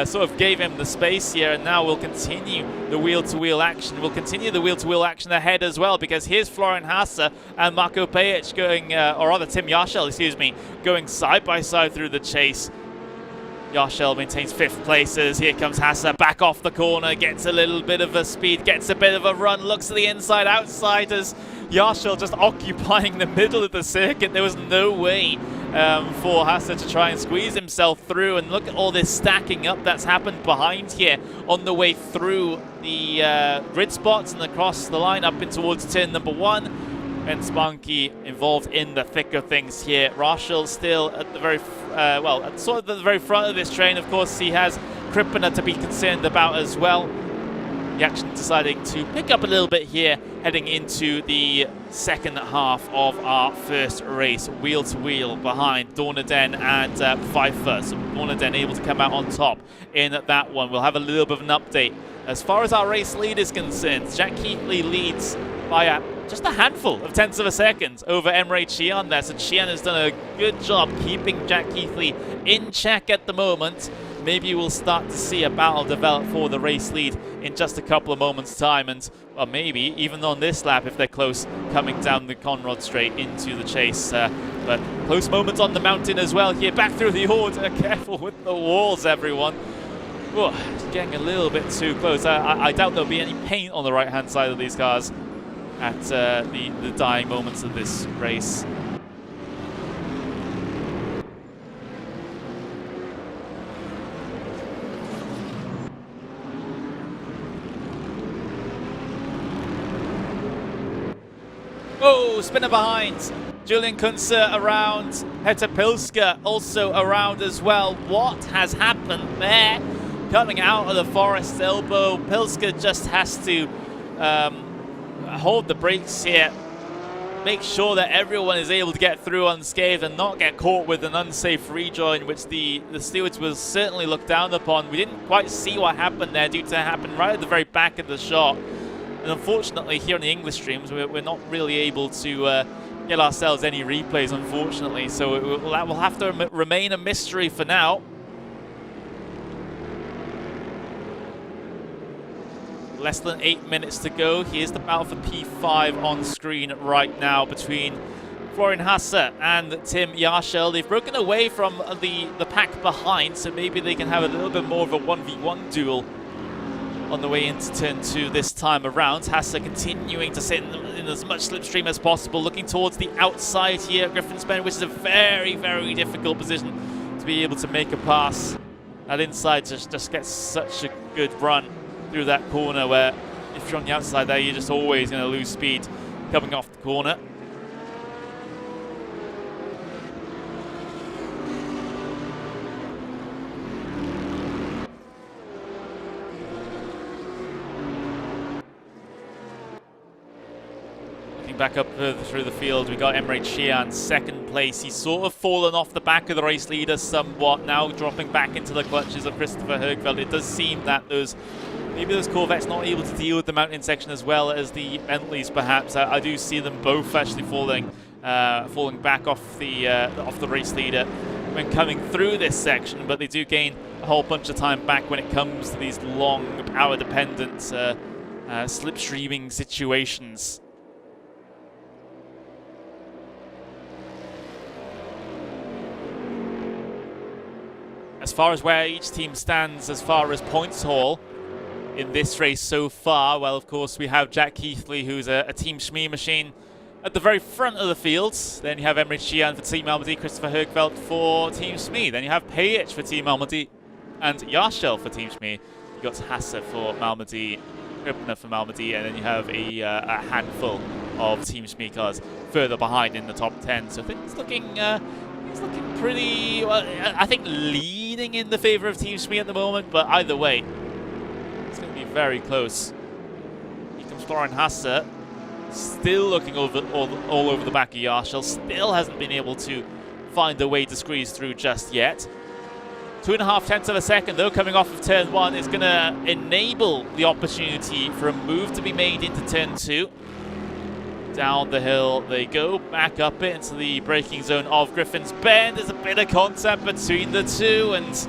sort of gave him the space here, and now we'll continue the wheel-to-wheel action. We'll continue the wheel-to-wheel action ahead as well, because here's Florian Hasse and Marko Pejic going, or rather Tim Yarshall, excuse me, going side by side through the chase. Yarshall maintains 5th places. Here comes Hasse back off the corner, gets a little bit of a speed, gets a bit of a run, looks to the inside outside as Yarshall just occupying the middle of the circuit. There was no way for Hasse to try and squeeze himself through, and look at all this stacking up that's happened behind here on the way through the grid spots and across the line up in towards turn number 1. Bent Spunky involved in the thick of things here. Yarshall still at the very, at sort of the very front of this train. Of course, he has Krippner to be concerned about as well. The action deciding to pick up a little bit here, heading into the second half of our first race, wheel to wheel behind Dornaden and Pfeiffer. So Dornaden able to come out on top in that one. We'll have a little bit of an update. As far as our race lead is concerned, Jack Keithley leads by just a handful of tenths of a second over Emre Cihan there. So Cihan has done a good job keeping Jack Keithley in check at the moment. Maybe we'll start to see a battle develop for the race lead in just a couple of moments' time, and well, maybe even on this lap if they're close, coming down the Conrad straight into the chase. But close moments on the mountain as well here, back through the order. Careful with the walls, everyone. Whoa, getting a little bit too close. I doubt there'll be any paint on the right-hand side of these cars at the dying moments of this race. Oh, spinner behind. Julian Kunze around. Peter Pilska also around as well. What has happened there? Coming out of the forest elbow, Pilska just has to hold the brakes here. Make sure that everyone is able to get through unscathed and not get caught with an unsafe rejoin, which the stewards will certainly look down upon. We didn't quite see what happened there due to happen right at the very back of the shot. And unfortunately, here on the English streams, we're not really able to get ourselves any replays, unfortunately. So that will have to remain a mystery for now. Less than 8 minutes to go. Here's the battle for P5 on screen right now between Florian Hasse and Tim Yarshel. They've broken away from the pack behind, so maybe they can have a little bit more of a 1v1 duel on the way into turn 2 this time around. Hasse continuing to sit in as much slipstream as possible, looking towards the outside here at Griffin's Bend, which is a very, very difficult position to be able to make a pass. That inside just gets such a good run through that corner, where if you're on the outside there, you're just always going to lose speed coming off the corner. Looking back up through the field, we got Emre Can second place. He's sort of fallen off the back of the race leader somewhat, now dropping back into the clutches of Christopher Högfeldt. It does seem that maybe those Corvettes not able to deal with the mountain section as well as the Bentleys, perhaps. I do see them both actually falling back off the race leader when coming through this section, but they do gain a whole bunch of time back when it comes to these long, power-dependent slipstreaming situations. As far as where each team stands as far as points haul in this race so far, well, of course, we have Jack Keithley, who's a Team Shmee machine, at the very front of the field. Then you have Emre Can for Team Malmedie, Christopher Högfeldt for Team Shmee. Then you have Pajic for Team Malmedie and Yarshel for Team Shmee. You got Hasse for Malmedie, Kripner for Malmedie, and then you have a handful of Team Shmee cars further behind in the top 10. So things looking pretty, well, I think leaning in the favor of Team Shmee at the moment, but either way, it's going to be very close. Here comes Florian Hasse, still looking all over the back of Yarshel, still hasn't been able to find a way to squeeze through just yet. 2.5 tenths of a second, though, coming off of turn 1 is going to enable the opportunity for a move to be made into turn 2. Down the hill they go, back up it into the braking zone of Griffin's Bend. There's a bit of contact between the two, and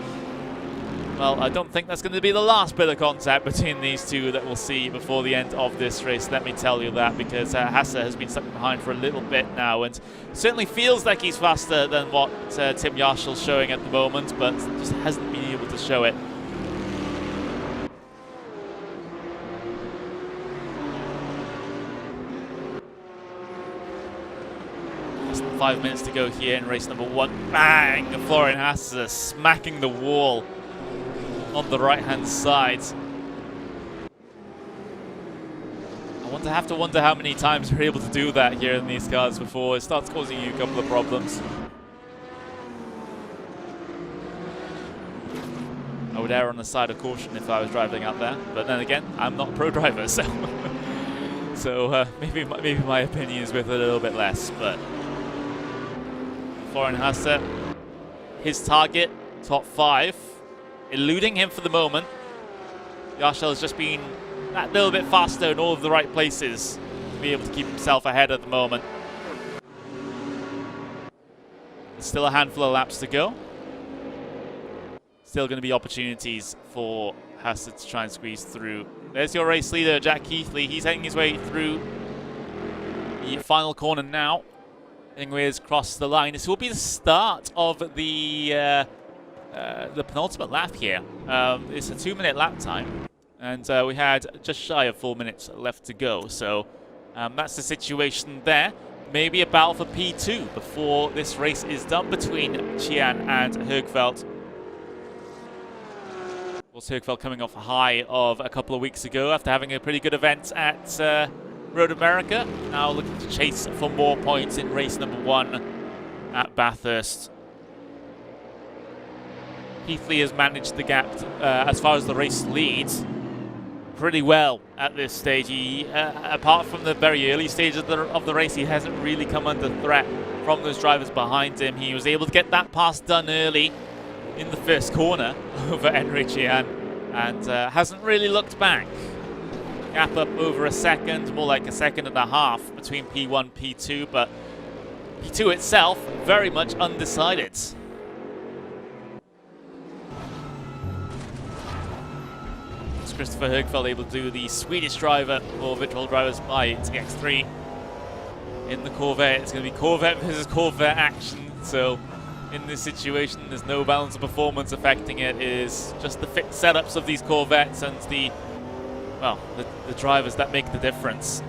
well, I don't think that's going to be the last bit of contact between these two that we'll see before the end of this race. Let me tell you that, because Hasse has been stuck behind for a little bit now, and certainly feels like he's faster than what Tim Yarshel's showing at the moment, but just hasn't been able to show it. 5 minutes to go here in race number 1. Bang! Florian Hasse smacking the wall on the right-hand side. I have to wonder how many times we're able to do that here in these cars before it starts causing you a couple of problems. I would err on the side of caution if I was driving out there, but then again, I'm not a pro driver, so maybe my opinion is worth a little bit less. But Florian Hasse, his target, top 5, eluding him for the moment. Yarshel has just been that little bit faster in all of the right places to be able to keep himself ahead at the moment. There's still a handful of laps to go. Still going to be opportunities for Hasse to try and squeeze through. There's your race leader, Jack Keithley. He's heading his way through the final corner now. Anyways, across the line. This will be the start of the penultimate lap here. It's a 2-minute lap time, and we had just shy of 4 minutes left to go. So that's the situation there. Maybe a battle for P2 before this race is done between Can and Högfeldt. Of course, Högfeldt coming off a high of a couple of weeks ago after having a pretty good event at Road America, now looking to chase for more points in race number 1 at Bathurst. Keithley has managed the gap as far as the race leads pretty well at this stage. He, apart from the very early stages of the race, he hasn't really come under threat from those drivers behind him. He was able to get that pass done early in the first corner over Enrichian and hasn't really looked back. Gap up over a second, more like a second and a half between P1 and P2, but P2 itself very much undecided. It's Christopher Högfeldt able to do the Swedish driver for virtual drivers by TX3 in the Corvette. It's going to be Corvette versus Corvette action, so in this situation there's no balance of performance affecting it. It is just the fit setups of these Corvettes and the drivers that make the difference.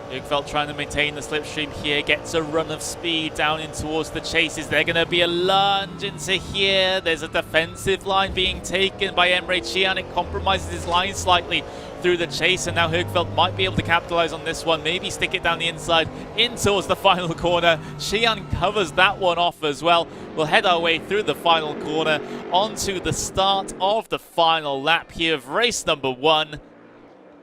Högfeldt trying to maintain the slipstream here, gets a run of speed down in towards the chases. They're going to be a lunge into here. There's a defensive line being taken by Emre Can. It compromises his line slightly through the chase, and now Högfeldt might be able to capitalize on this one, maybe stick it down the inside in towards the final corner. Xian covers that one off as well. We'll head our way through the final corner onto the start of the final lap here of race number 1.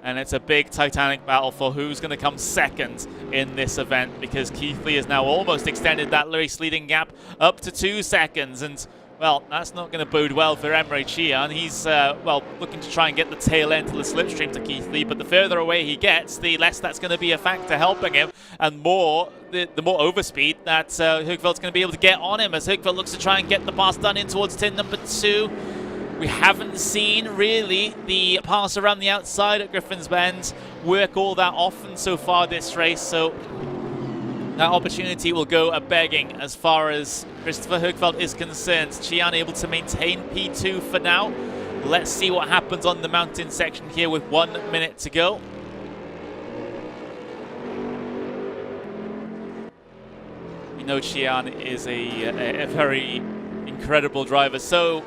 And it's a big titanic battle for who's going to come second in this event, because Keithley has now almost extended that race leading gap up to 2 seconds. And, well, that's not going to bode well for Emre Can. He's, looking to try and get the tail end of the slipstream to Keithley, but the further away he gets, the less that's going to be a factor helping him, and the more overspeed that Högfeldt's going to be able to get on him as Högfeldt looks to try and get the pass done in towards turn number 2. We haven't seen really the pass around the outside at Griffin's Bend work all that often so far this race, so that opportunity will go a-begging as far as Christopher Högfeldt is concerned. Xian able to maintain P2 for now. Let's see what happens on the mountain section here with 1 minute to go. We know Xian is a very incredible driver, so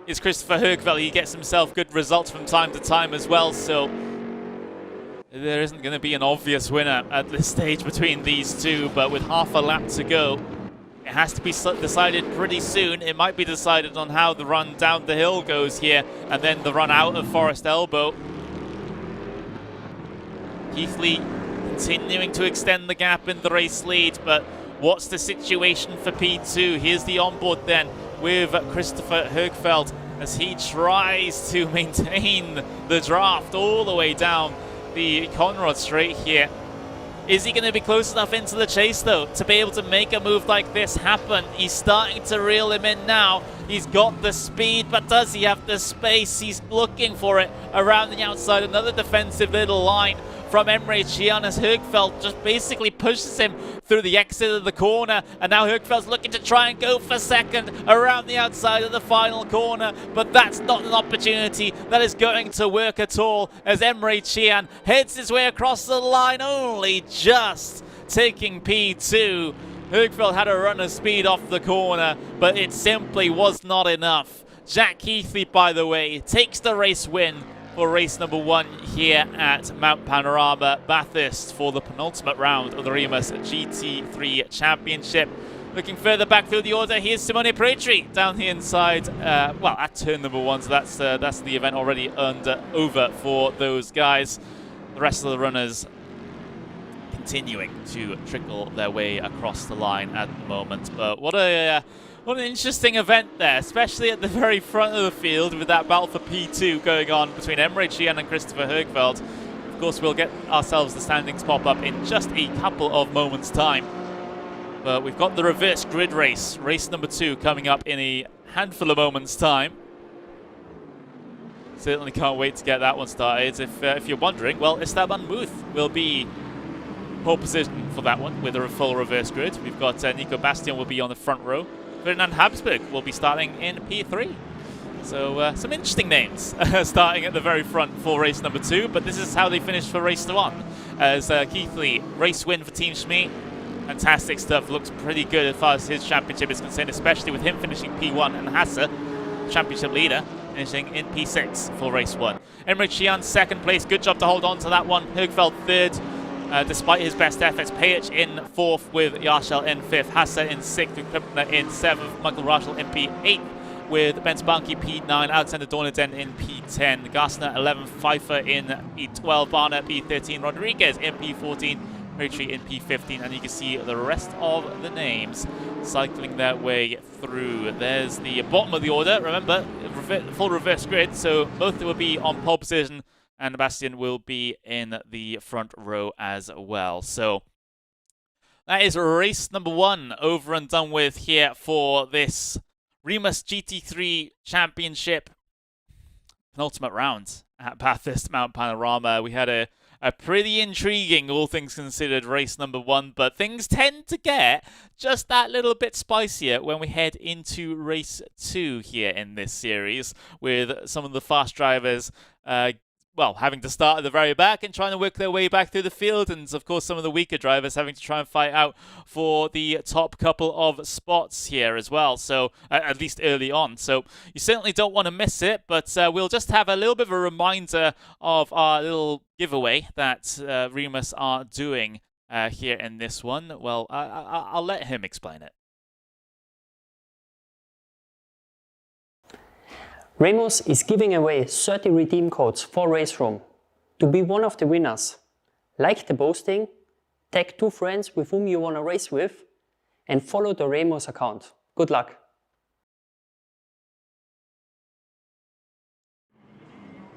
is Christopher Högfeldt. He gets himself good results from time to time as well, so there isn't going to be an obvious winner at this stage between these two, but with half a lap to go, it has to be decided pretty soon. It might be decided on how the run down the hill goes here, and then the run out of Forest Elbow. Keithley continuing to extend the gap in the race lead, but what's the situation for P2? Here's the onboard then with Christopher Högfeldt as he tries to maintain the draft all the way down the Conrad Straight here. Is he going to be close enough into the chase though to be able to make a move like this happen? He's starting to reel him in now. He's got the speed, but does he have the space? He's looking for it around the outside. Another defensive little line from Emre Can as Högfeldt just basically pushes him through the exit of the corner, and now Högfeldt's looking to try and go for second around the outside of the final corner, but that's not an opportunity that is going to work at all as Emre Can heads his way across the line, only just taking P2. Högfeldt had a run of speed off the corner, but it simply was not enough. Jack Keithley, by the way, takes the race win for race number 1 here at Mount Panorama, Bathurst, for the penultimate round of the REMUS GT3 Championship. Looking further back through the order, here's Simone Pretri down the inside, at turn number 1, so that's the event already over for those guys. The rest of the runners continuing to trickle their way across the line at the moment, but what an interesting event there, especially at the very front of the field with that battle for P2 going on between Emre Can and Christopher Högfeldt. Of course, we'll get ourselves the standings pop up in just a couple of moments' time. But we've got the reverse grid race, race number 2, coming up in a handful of moments' time. Certainly can't wait to get that one started. If you're wondering, well, Esteban Muth will be pole position for that one with a full reverse grid. We've got Nico Bastion will be on the front row. Ferdinand Habsburg will be starting in P3. So some interesting names starting at the very front for race number 2, but this is how they finished for race 1. As Keithley, race win for Team Shmee. Fantastic stuff. Looks pretty good as far as his championship is concerned, especially with him finishing P1 and Hasse, championship leader, finishing in P6 for race 1. Emre Can second place. Good job to hold on to that one. Högfeldt third, despite his best efforts. Pajic in fourth with Yarshel in fifth. Hasse in sixth with Kripner in seventh. Michael Rachel in P8 with Ben Spanky P9. Alexander Dornaden in P10. Gassner 11th. Pfeiffer in P12. Barner P13. Rodriguez in P14. Petrie in P15, and you can see the rest of the names cycling their way through. There's the bottom of the order. Remember, full reverse grid, so both will be on pole position, and Bastian will be in the front row as well. So that is race number 1 over and done with here for this REMUS GT3 Championship penultimate round at Bathurst Mount Panorama. We had a pretty intriguing, all things considered, race number 1, but things tend to get just that little bit spicier when we head into race 2 here in this series, with some of the fast drivers well, having to start at the very back and trying to work their way back through the field, and of course some of the weaker drivers having to try and fight out for the top couple of spots here as well, so at least early on. So you certainly don't want to miss it, but we'll just have a little bit of a reminder of our little giveaway that REMUS are doing here in this one. Well, I'll let him explain it. REMUS is giving away 30 redeem codes for RaceRoom. To be one of the winners, like the posting, tag 2 friends with whom you want to race with, and follow the REMUS account. Good luck!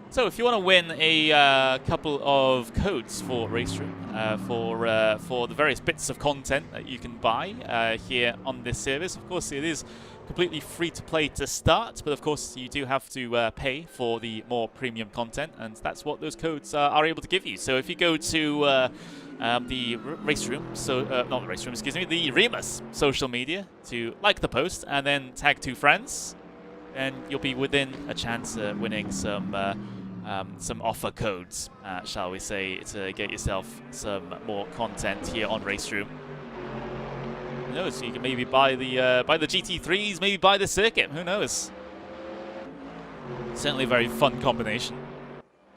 So if you want to win a couple of codes for RaceRoom, for the various bits of content that you can buy here on this service, of course it is completely free to play to start, but of course you do have to pay for the more premium content, and that's what those codes are able to give you. So if you go to the RaceRoom, so not the RaceRoom, excuse me, the REMUS social media to like the post and then tag 2 friends, and you'll be within a chance of winning some offer codes, shall we say, to get yourself some more content here on RaceRoom. Who knows? You can maybe buy the GT3s, maybe buy the circuit. Who knows? Certainly a very fun combination.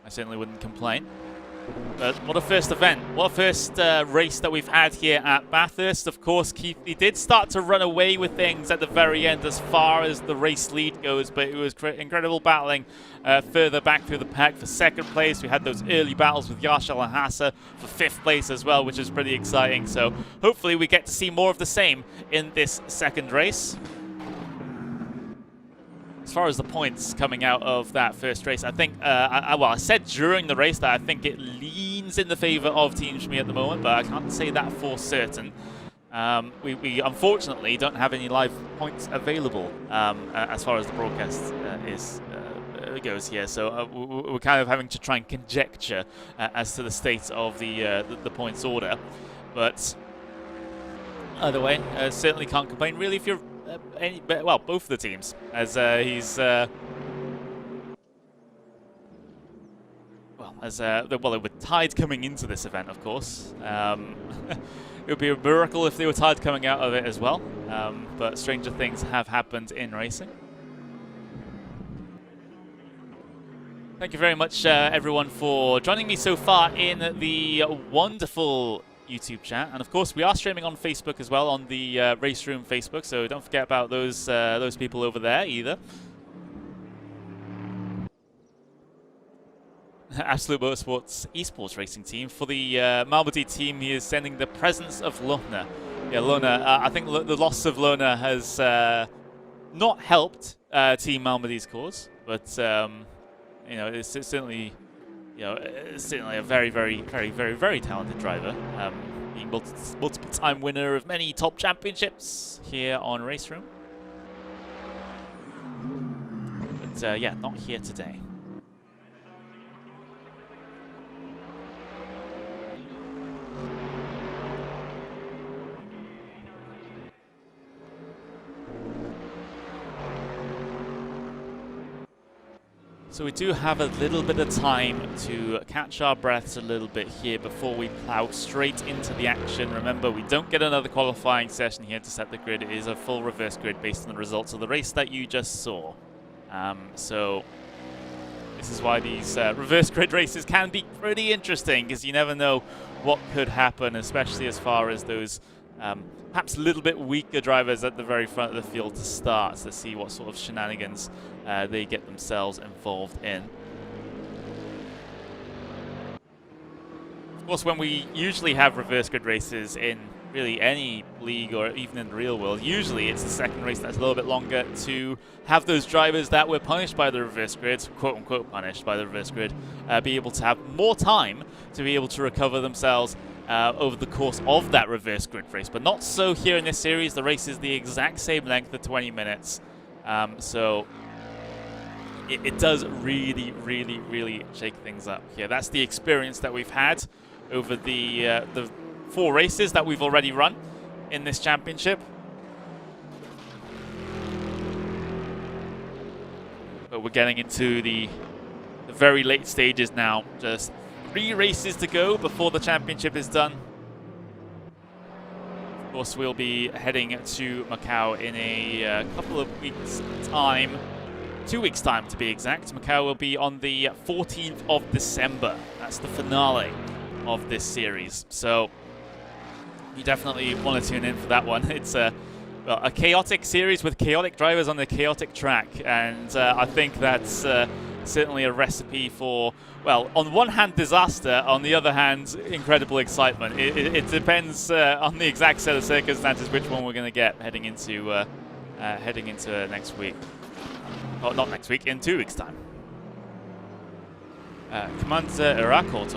I certainly wouldn't complain. But what a first event. What a first race that we've had here at Bathurst. Of course, he did start to run away with things at the very end as far as the race lead goes, but it was incredible battling further back through the pack for second place. We had those early battles with Yarshel and Hasse for 5th place as well, which is pretty exciting. So hopefully we get to see more of the same in this second race. As far as the points coming out of that first race, I think, well, I said during the race that I think it leans in the favor of Team Shmee at the moment, but I can't say that for certain. We unfortunately don't have any live points available as far as the broadcast goes here, so we're kind of having to try and conjecture as to the state of the points order. But either way, certainly can't complain really if you're well, both of the teams, as they were tied coming into this event, of course. It would be a miracle if they were tied coming out of it as well, but stranger things have happened in racing. Thank you very much, everyone, for joining me so far in the wonderful YouTube chat, and of course we are streaming on Facebook as well, on the RaceRoom Facebook, so don't forget about those people over there either. Absolute Motorsports esports racing team. For the Malmedie team, he is sending the presence of Lona. Yeah, Lona, I think the loss of Lona has not helped Team Malmedie's cause, but you know, it's certainly, you know, certainly a very, very, very, very, very talented driver, being multiple-time winner of many top championships here on RaceRoom. But yeah, not here today. So we do have a little bit of time to catch our breaths a little bit here before we plow straight into the action. Remember, we don't get another qualifying session here to set the grid. It is a full reverse grid based on the results of the race that you just saw. So this is why these reverse grid races can be pretty interesting, because you never know what could happen, especially as far as those perhaps a little bit weaker drivers at the very front of the field to start, to see what sort of shenanigans they get themselves involved in. Of course, when we usually have reverse grid races in really any league or even in the real world, usually it's the second race that's a little bit longer to have those drivers that were punished by the reverse grid, quote-unquote punished by the reverse grid, be able to have more time to be able to recover themselves over the course of that reverse grid race. But not so here in this series. The race is the exact same length of 20 minutes. So it does really, really, really shake things up here. That's the experience that we've had over the 4 races that we've already run in this championship. But we're getting into the very late stages now. Just 3 races to go before the championship is done. Of course, we'll be heading to Macau in a couple of weeks' time. 2 weeks' time, to be exact. Macau will be on the 14th of December. That's the finale of this series. So you definitely want to tune in for that one. It's a chaotic series with chaotic drivers on a chaotic track. And I think that's certainly a recipe for, well, on one hand, disaster, on the other hand, incredible excitement. It depends on the exact set of circumstances which one we're going to get heading into next week. Oh, not next week, in 2 weeks' time. Commander Eraktor.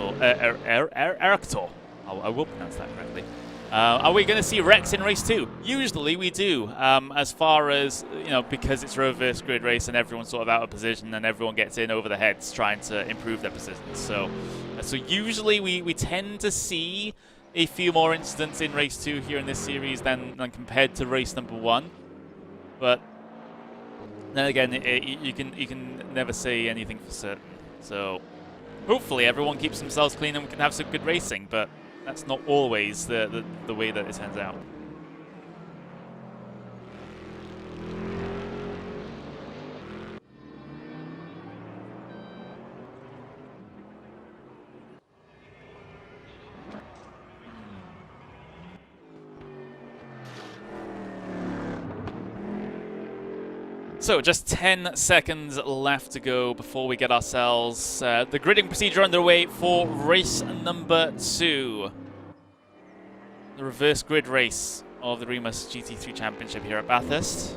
I will pronounce that correctly. Are we going to see Rex in race 2? Usually we do, as far as, you know, because it's a reverse grid race and everyone's sort of out of position and everyone gets in over the heads trying to improve their positions. So usually we tend to see a few more incidents in race 2 here in this series than compared to race number 1. But then again, you can never say anything for certain. So hopefully everyone keeps themselves clean and we can have some good racing, but that's not always the way that it turns out. So just 10 seconds left to go before we get ourselves the gridding procedure underway for race number 2. The reverse grid race of the REMUS GT3 Championship here at Bathurst.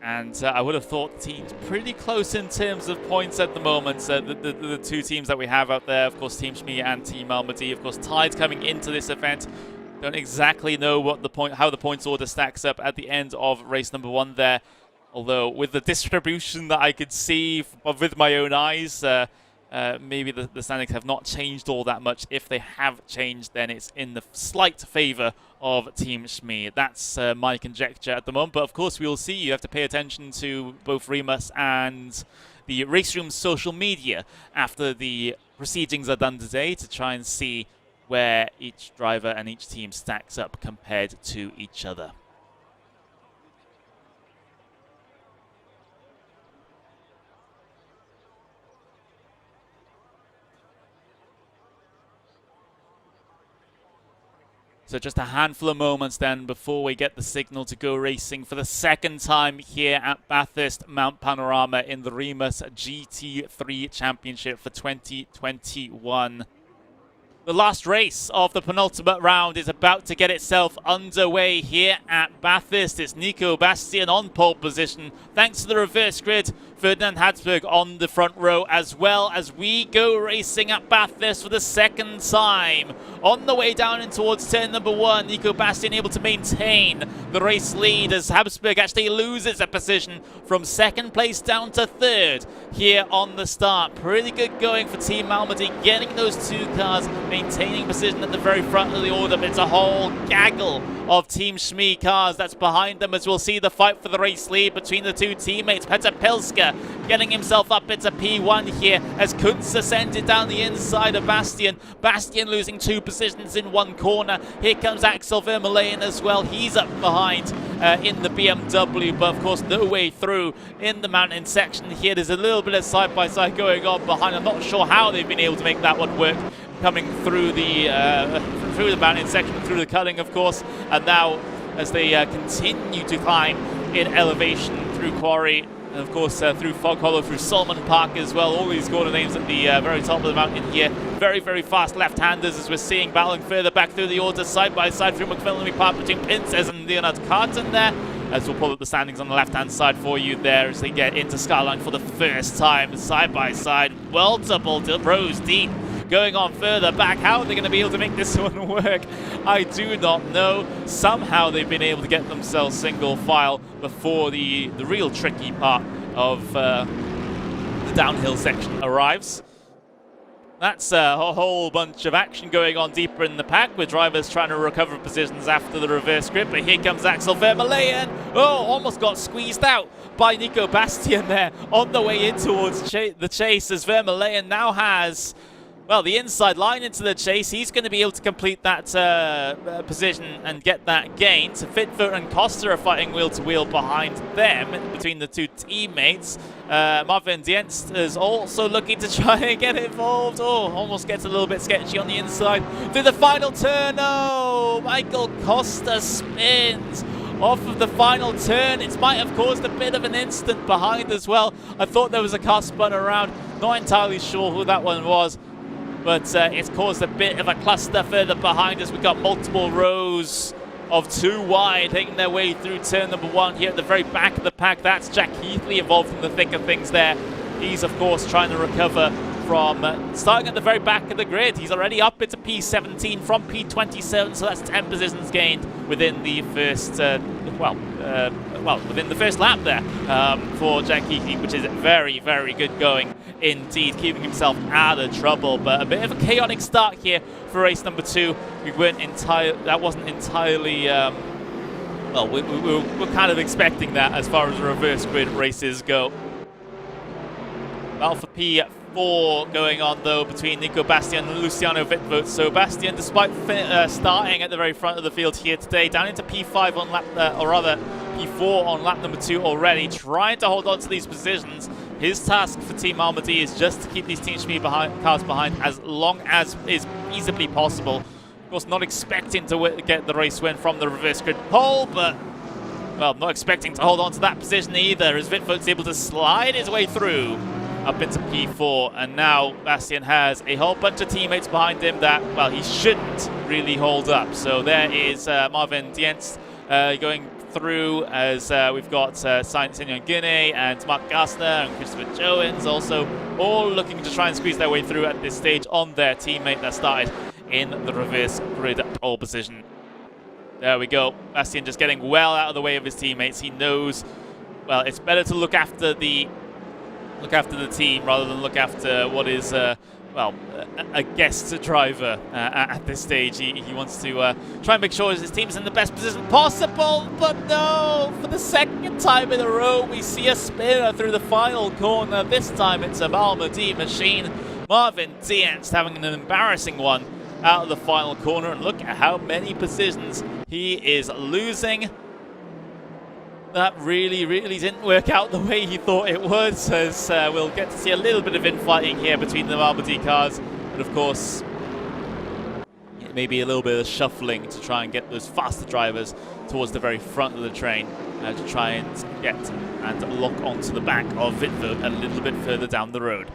And I would have thought the team's pretty close in terms of points at the moment. The 2 teams that we have out there, of course, Team Shmee and Team Malmedie, of course, tied coming into this event. Don't exactly know what how the points order stacks up at the end of race number 1 there. Although with the distribution that I could see with my own eyes, maybe the standings have not changed all that much. If they have changed, then it's in the slight favor of Team Shmee. That's my conjecture at the moment. But of course, we will see. You have to pay attention to both REMUS and the RaceRoom's social media after the proceedings are done today to try and see where each driver and each team stacks up compared to each other. So just a handful of moments then before we get the signal to go racing for the second time here at Bathurst Mount Panorama in the REMUS GT3 Championship for 2021. The last race of the penultimate round is about to get itself underway here at Bathurst. It's Nico Bastian on pole position thanks to the reverse grid Ferdinand Hadsberg on the front row, as well as we go racing at Bathurst for the second time. On the way down in towards turn number 1, Nico Bastian able to maintain the race lead as Habsburg actually loses a position from second place down to third here on the start. Pretty good going for Team Malmedie, getting those two cars, maintaining position at the very front of the order, but it's a whole gaggle of Team Shmee cars that's behind them, as we'll see the fight for the race lead between the two teammates. Peter Pilska getting himself up into P1 here as Kuntz ascended down the inside of Bastian. Bastian losing 2 positions in one corner. Here comes Axel Vermeulen as well. He's up behind in the BMW, but of course no way through in the mountain section here. There's a little bit of side-by-side going on behind. I'm not sure how they've been able to make that one work, coming through the mountain section, through the cutting, of course. And now, as they continue to climb in elevation through Quarry, and of course through Fog Hollow, through Solomon Park as well, all these corner names at the very top of the mountain here. Very, very fast left-handers, as we're seeing, battling further back through the order, side by side through McPhillamby Park between Pinces and Leonard Carton there. As we'll pull up the standings on the left-hand side for you there as they get into Skyline for the first time, side by side, multiple rows deep. Going on further back, how are they going to be able to make this one work? I do not know. Somehow they've been able to get themselves single file before the real tricky part of the downhill section arrives. That's a whole bunch of action going on deeper in the pack, with drivers trying to recover positions after the reverse grip. But here comes Axel Vermeulen. Oh, almost got squeezed out by Nico Bastian there on the way in towards the chase, as Vermeulen now has, well, the inside line into the chase. He's going to be able to complete that position and get that gain. So Fitfoot and Costa are fighting wheel to wheel behind them, between the two teammates. Marvin Dienst is also looking to try and get involved. Oh, almost gets a little bit sketchy on the inside. Through the final turn, oh, Michael Costa spins off of the final turn. It might have caused a bit of an instant behind as well. I thought there was a car spun around. Not entirely sure who that one was, but it's caused a bit of a cluster further behind us. We've got multiple rows of 2 wide taking their way through turn number 1 here at the very back of the pack. That's Jack Heathley involved in the thick of things there. He's, of course, trying to recover from starting at the very back of the grid. He's already up into P17 from P27, so that's 10 positions gained within the first, within the first lap there for Jack Heathley, which is very, very good going indeed, keeping himself out of trouble. But a bit of a chaotic start here for race number 2. We weren't that wasn't entirely, well, we're kind of expecting that as far as reverse grid races go. Battle for P4 going on, though, between Nico Bastian and Luciano Wittvoet. So Bastian, despite starting at the very front of the field here today, down into P5 on lap, or rather P4 on lap number 2 already, trying to hold on to these positions. His task for Team Malmedie is just to keep these Team Shmee cars behind as long as is feasibly possible. Of course, not expecting to get the race win from the reverse grid pole, but, well, not expecting to hold on to that position either, as Wittvoet's able to slide his way through up into P4, and now Bastian has a whole bunch of teammates behind him that, well, he shouldn't really hold up. So there is Marvin Dienst going through, as we've got Sinyon Guinea and Mark Gassner and Christopher Jones also all looking to try and squeeze their way through at this stage on their teammate that started in the reverse grid pole position. There we go. Bastian just getting well out of the way of his teammates. He knows, well, it's better to look after the team rather than look after what is, well, a guest driver at this stage. He wants to try and make sure his team's in the best position possible, but no! For the second time in a row, we see a spinner through the final corner. This time it's a Malmedie machine. Marvin Dienst having an embarrassing one out of the final corner, and look at how many positions he is losing. That really, really didn't work out the way he thought it would, as we'll get to see a little bit of infighting here between the Malmedie cars. But of course, it may be a little bit of shuffling to try and get those faster drivers towards the very front of the train to try and get and lock onto the back of Wittvoet a little bit further down the road.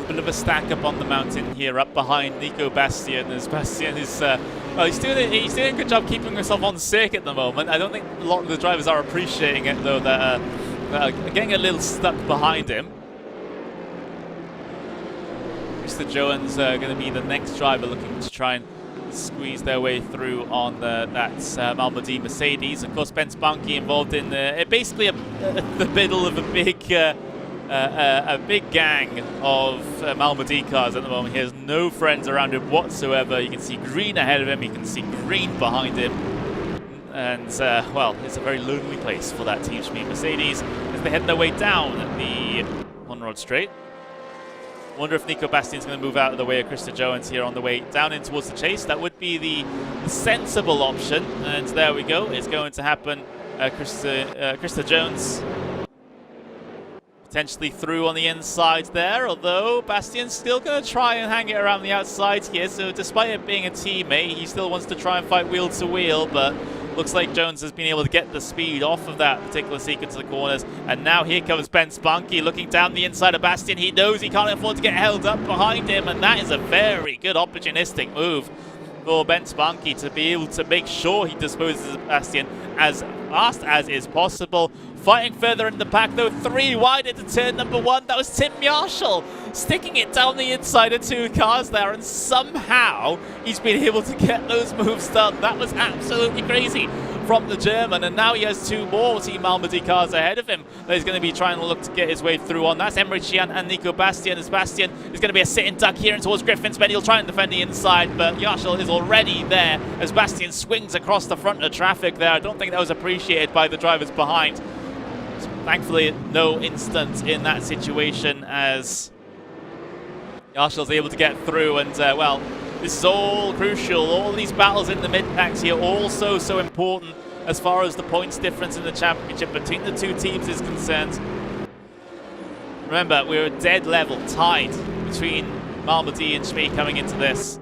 little bit of a stack up on the mountain here, up behind Nico Bastien, as Bastien is, well, he's doing a good job keeping himself on circuit at the moment. I don't think a lot of the drivers are appreciating it, though, that are getting a little stuck behind him. Mr. Jones going to be the next driver looking to try and squeeze their way through on that Malmedie Mercedes. Of course, Ben Spunky involved in basically the middle of a big gang of Malmedie cars at the moment. He has no friends around him whatsoever. You can see green ahead of him. You can see green behind him. And, well, it's a very lonely place for that Team Shmee Mercedes as they head their way down the on-road straight. Wonder if Nico Bastien's going to move out of the way of Krista Jones here on the way down in towards the chase. That would be the sensible option. And there we go. It's going to happen. Krista Jones potentially through on the inside there, although Bastien's still going to try and hang it around the outside here. So despite it being a teammate, he still wants to try and fight wheel to wheel, but looks like Jones has been able to get the speed off of that particular sequence of the corners. And now here comes Ben Spunky looking down the inside of Bastien. He knows he can't afford to get held up behind him, and that is a very good opportunistic move for Ben Spunky to be able to make sure he disposes of Bastien as fast as is possible. Fighting further in the pack though, 3 wide into turn number 1. That was Tim Marshall sticking it down the inside of 2 cars there, and somehow he's been able to get those moves done. That was absolutely crazy from the German, and now he has 2 more Team Malmedie cars ahead of him that he's going to be trying to look to get his way through on. That's Emre Cihan and Nico Bastien, as Bastien is going to be a sitting duck here and towards Griffin's bend. He'll try and defend the inside, but Marshall is already there as Bastien swings across the front of traffic there. I don't think that was appreciated by the drivers behind. Thankfully, no instance in that situation as Marshall's able to get through, and well, this is all crucial. All these battles in the mid-packs here also so important as far as the points difference in the championship between the 2 teams is concerned. Remember, we're dead level, tied between Malmedie and Shmee coming into this.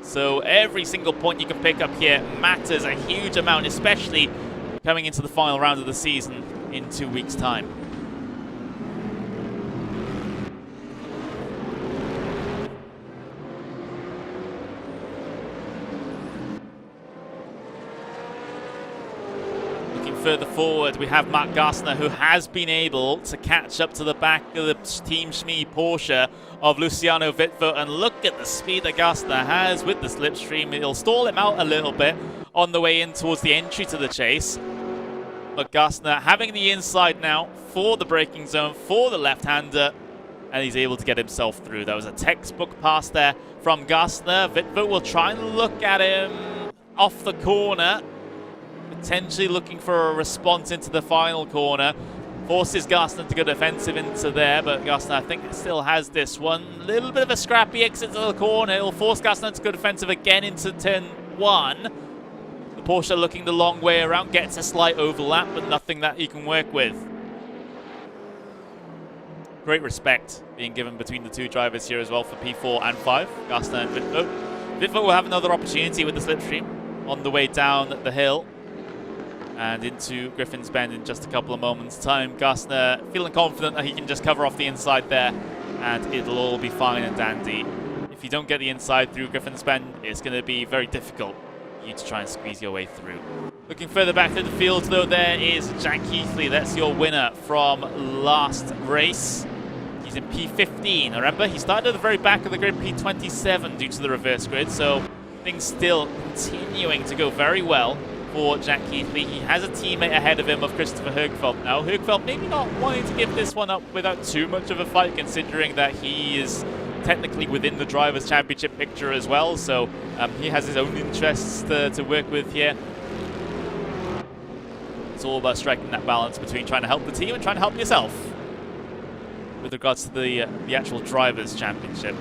So every single point you can pick up here matters a huge amount, especially coming into the final round of the season in 2 weeks' time. Looking further forward, we have Mark Gassner, who has been able to catch up to the back of the Team Shmee Porsche of Luciano Wittvoet, and look at the speed that Gassner has with the slipstream. It'll stall him out a little bit on the way in towards the entry to the chase. But Gassner having the inside now for the braking zone, for the left-hander, and he's able to get himself through. That was a textbook pass there from Gassner. Wittvoet will try and look at him off the corner, potentially looking for a response into the final corner. Forces Gassner to go defensive into there, but Gassner, I think, still has this one. A little bit of a scrappy exit to the corner. It'll force Gassner to go defensive again into turn 1. Porsche looking the long way around, gets a slight overlap, but nothing that he can work with. Great respect being given between the 2 drivers here as well for P4 and 5, Gassner and Wittvoet. Wittvoet will have another opportunity with the slipstream on the way down the hill and into Griffin's Bend in just a couple of moments' time. Gassner feeling confident that he can just cover off the inside there, and it'll all be fine and dandy. If you don't get the inside through Griffin's Bend, it's going to be very difficult you to try and squeeze your way through. Looking further back through the field though, there is Jack Heathley. That's your winner from last race. He's in P15. Remember, he started at the very back of the grid, P27, due to the reverse grid, so things still continuing to go very well for Jack Heathley. He has a teammate ahead of him of Christopher Högfeldt now. Högfeldt maybe not wanting to give this one up without too much of a fight, considering that he is technically within the Drivers' Championship picture as well, so he has his own interests to work with here. It's all about striking that balance between trying to help the team and trying to help yourself with regards to the actual Drivers' Championship.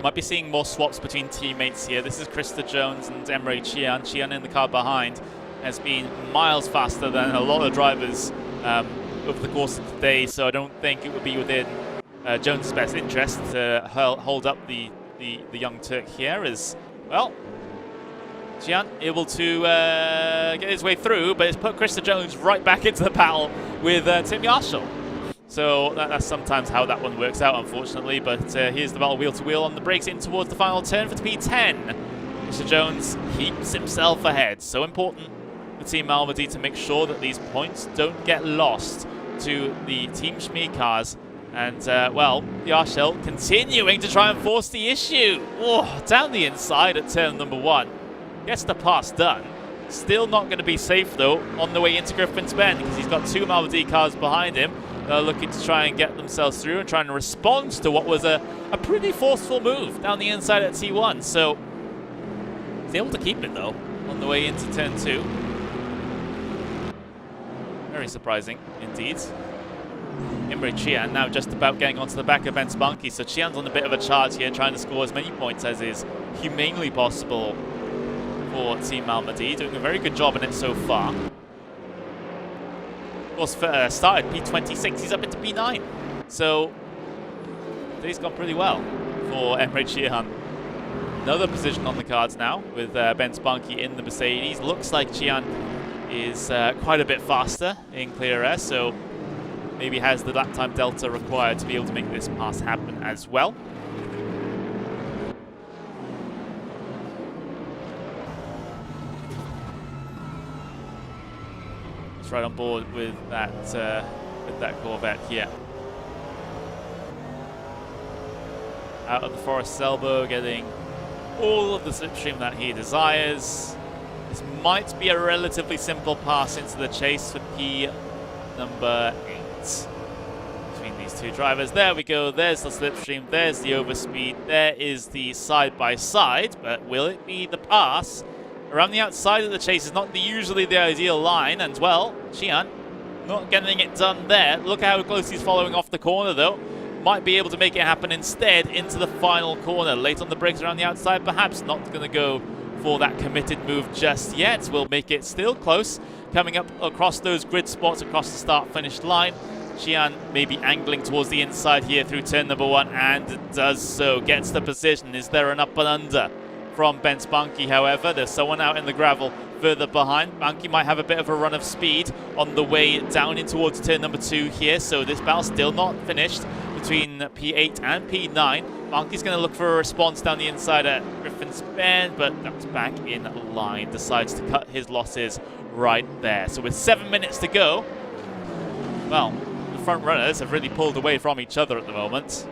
Might be seeing more swaps between teammates here. This is Krista Jones and Emre Cihan. Cihan in the car behind has been miles faster than a lot of drivers over the course of the day, so I don't think it would be within Jones' best interest to hold up the young Turk here as, well, Qian able to get his way through, but it's put Krista Jones right back into the battle with Tim Yarshall. So that's sometimes how that one works out, unfortunately. But here's the battle wheel to wheel on the brakes in towards the final turn for P10. Krista Jones keeps himself ahead. So important for Team Malmedie to make sure that these points don't get lost to the Team Shmee cars. And, well, Yarshall continuing to try and force the issue. Oh, down the inside at turn number 1. Gets the pass done. Still not going to be safe, though, on the way into Griffin's Bend, because he's got 2 Malmedie cars behind him. Looking to try and get themselves through and trying to respond to what was a pretty forceful move down the inside at T1. So, he's able to keep it, though, on the way into turn 2. Very surprising, indeed. Imre Qian now just about getting onto the back of Ben Spunky, so Qian's on a bit of a charge here, trying to score as many points as is humanely possible for Team Malmedie, doing a very good job in it so far. Of course, started P26, he's up into P9, so he's gone pretty well for Imre Qian. Another position on the cards now with Ben Spunky in the Mercedes. Looks like Qian is quite a bit faster in clear air, so maybe has the lap time delta required to be able to make this pass happen as well. It's right on board with that Corvette here. Out of the Forest elbow, getting all of the slipstream that he desires. This might be a relatively simple pass into the chase for P number 8. Between these two drivers. There we go. There's the slipstream. There's the overspeed. There is the side-by-side. But will it be the pass? Around the outside of the chase is not usually the ideal line. And, well, Qian not getting it done there. Look how close he's following off the corner, though. Might be able to make it happen instead into the final corner. Late on the brakes around the outside. Perhaps not going to go for that committed move just yet. We'll make it still close. Coming up across those grid spots across the start-finish line. Qian maybe angling towards the inside here through turn number 1, and does so. Gets the position. Is there an up and under from Ben Spunky, however? There's someone out in the gravel further behind. Spunky might have a bit of a run of speed on the way down in towards turn number 2 here, so this battle still not finished between P8 and P9. Spunky's going to look for a response down the inside at Griffin's Bend, but that's back in line. Decides to cut his losses right there. So with 7 minutes to go, well, the front runners have really pulled away from each other at the moment.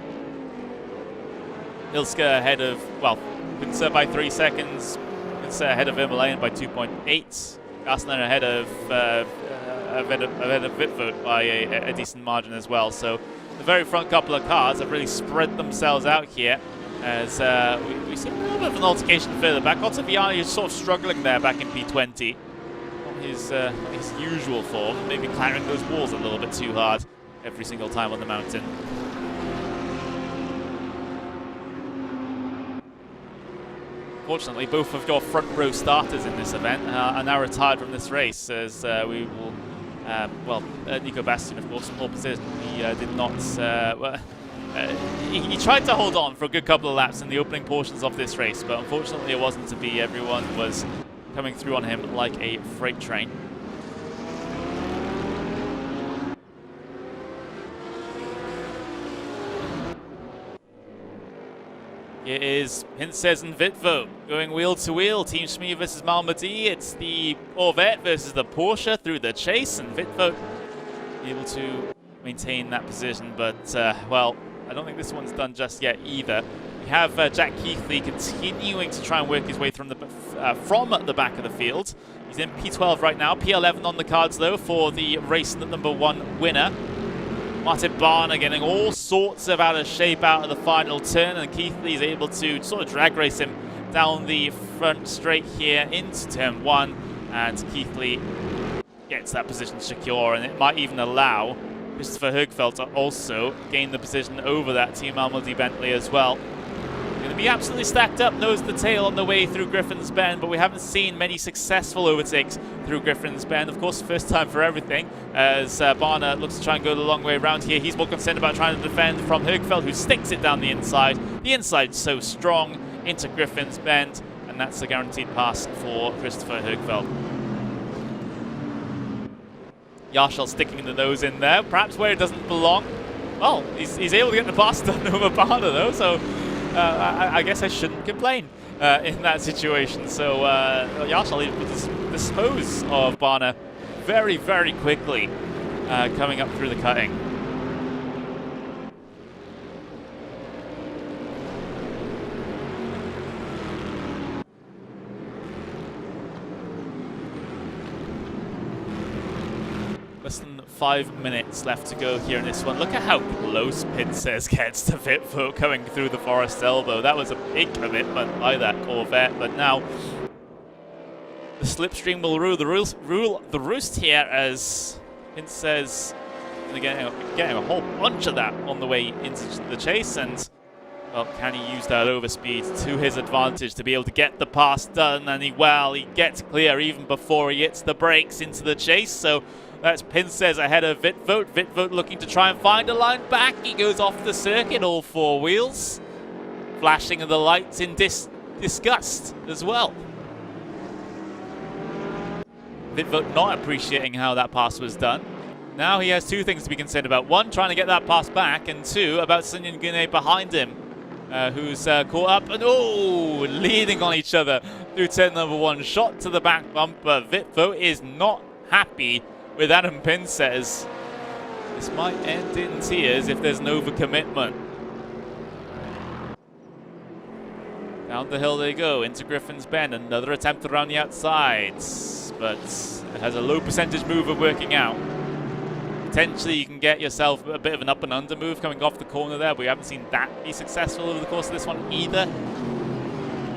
Ilska ahead of, well, Windsor by 3 seconds. Windsor ahead of Himalayan by 2.8. Gaslan ahead of Vitvoet by a decent margin as well. So the very front couple of cars have really spread themselves out here as we see a little bit of an altercation further back. Ottaviani is sort of struggling there back in P20. His usual form, maybe clattering those walls a little bit too hard every single time on the mountain. Fortunately, both of your front row starters in this event are now retired from this race, as we will, well, Nico Bastian, of course, in pole position. He did not, he tried to hold on for a good couple of laps in the opening portions of this race, but unfortunately it wasn't to be. Everyone was coming through on him like a freight train. It is Pinces and Vitvoet going wheel to wheel. Team Shmee versus Malmedie. It's the Corvette versus the Porsche through the chase, and Vitvoet able to maintain that position. But, well, I don't think this one's done just yet either. We have Jack Keithley continuing to try and work his way from the back of the field. He's in P12 right now. P11 on the cards, though, for the race number 1 winner. Martin Barner getting all sorts of out of shape out of the final turn, and Keithley is able to sort of drag race him down the front straight here into turn 1, and Keithley gets that position secure, and it might even allow Christopher Högfeldt to also gain the position over that Team Malmedie Bentley as well. Going to be absolutely stacked up nose to tail on the way through Griffin's Bend, but we haven't seen many successful overtakes through Griffin's Bend. Of course, first time for everything, as Barner looks to try and go the long way around here. He's more concerned about trying to defend from Högfeld, who sticks it down the inside. The inside's so strong into Griffin's Bend, and that's a guaranteed pass for Christopher Högfeld. Yarshall sticking the nose in there, perhaps where it doesn't belong. Well, he's able to get the pass done over Barner, though, so I guess I shouldn't complain in that situation. So Yarshall able to dispose of Barner very, very quickly coming up through the cutting. Less than 5 minutes left to go here in this one. Look at how close Pincez gets to Vitvo coming through the Forest Elbow. That was a big commitment by that Corvette, but now the slipstream will rule the roost here, as Pincez getting a whole bunch of that on the way into the chase, and well, can he use that overspeed to his advantage to be able to get the pass done? And he gets clear even before he hits the brakes into the chase. So that's Pincez ahead of Vitvoet. Vitvoet looking to try and find a line back. He goes off the circuit, all four wheels, flashing the lights in disgust as well. Vitvoet not appreciating how that pass was done. Now he has two things to be concerned about. One, trying to get that pass back, and two, about Sunyan Gune behind him, who's caught up and leading on each other through turn number one. Shot to the back bumper. Vitvoet is not happy with Adam Pincez. This might end in tears if there's an overcommitment. Down the hill they go, into Griffin's Bend. Another attempt around the outsides, but it has a low percentage move of working out. Potentially you can get yourself a bit of an up and under move coming off the corner there, but we haven't seen that be successful over the course of this one either,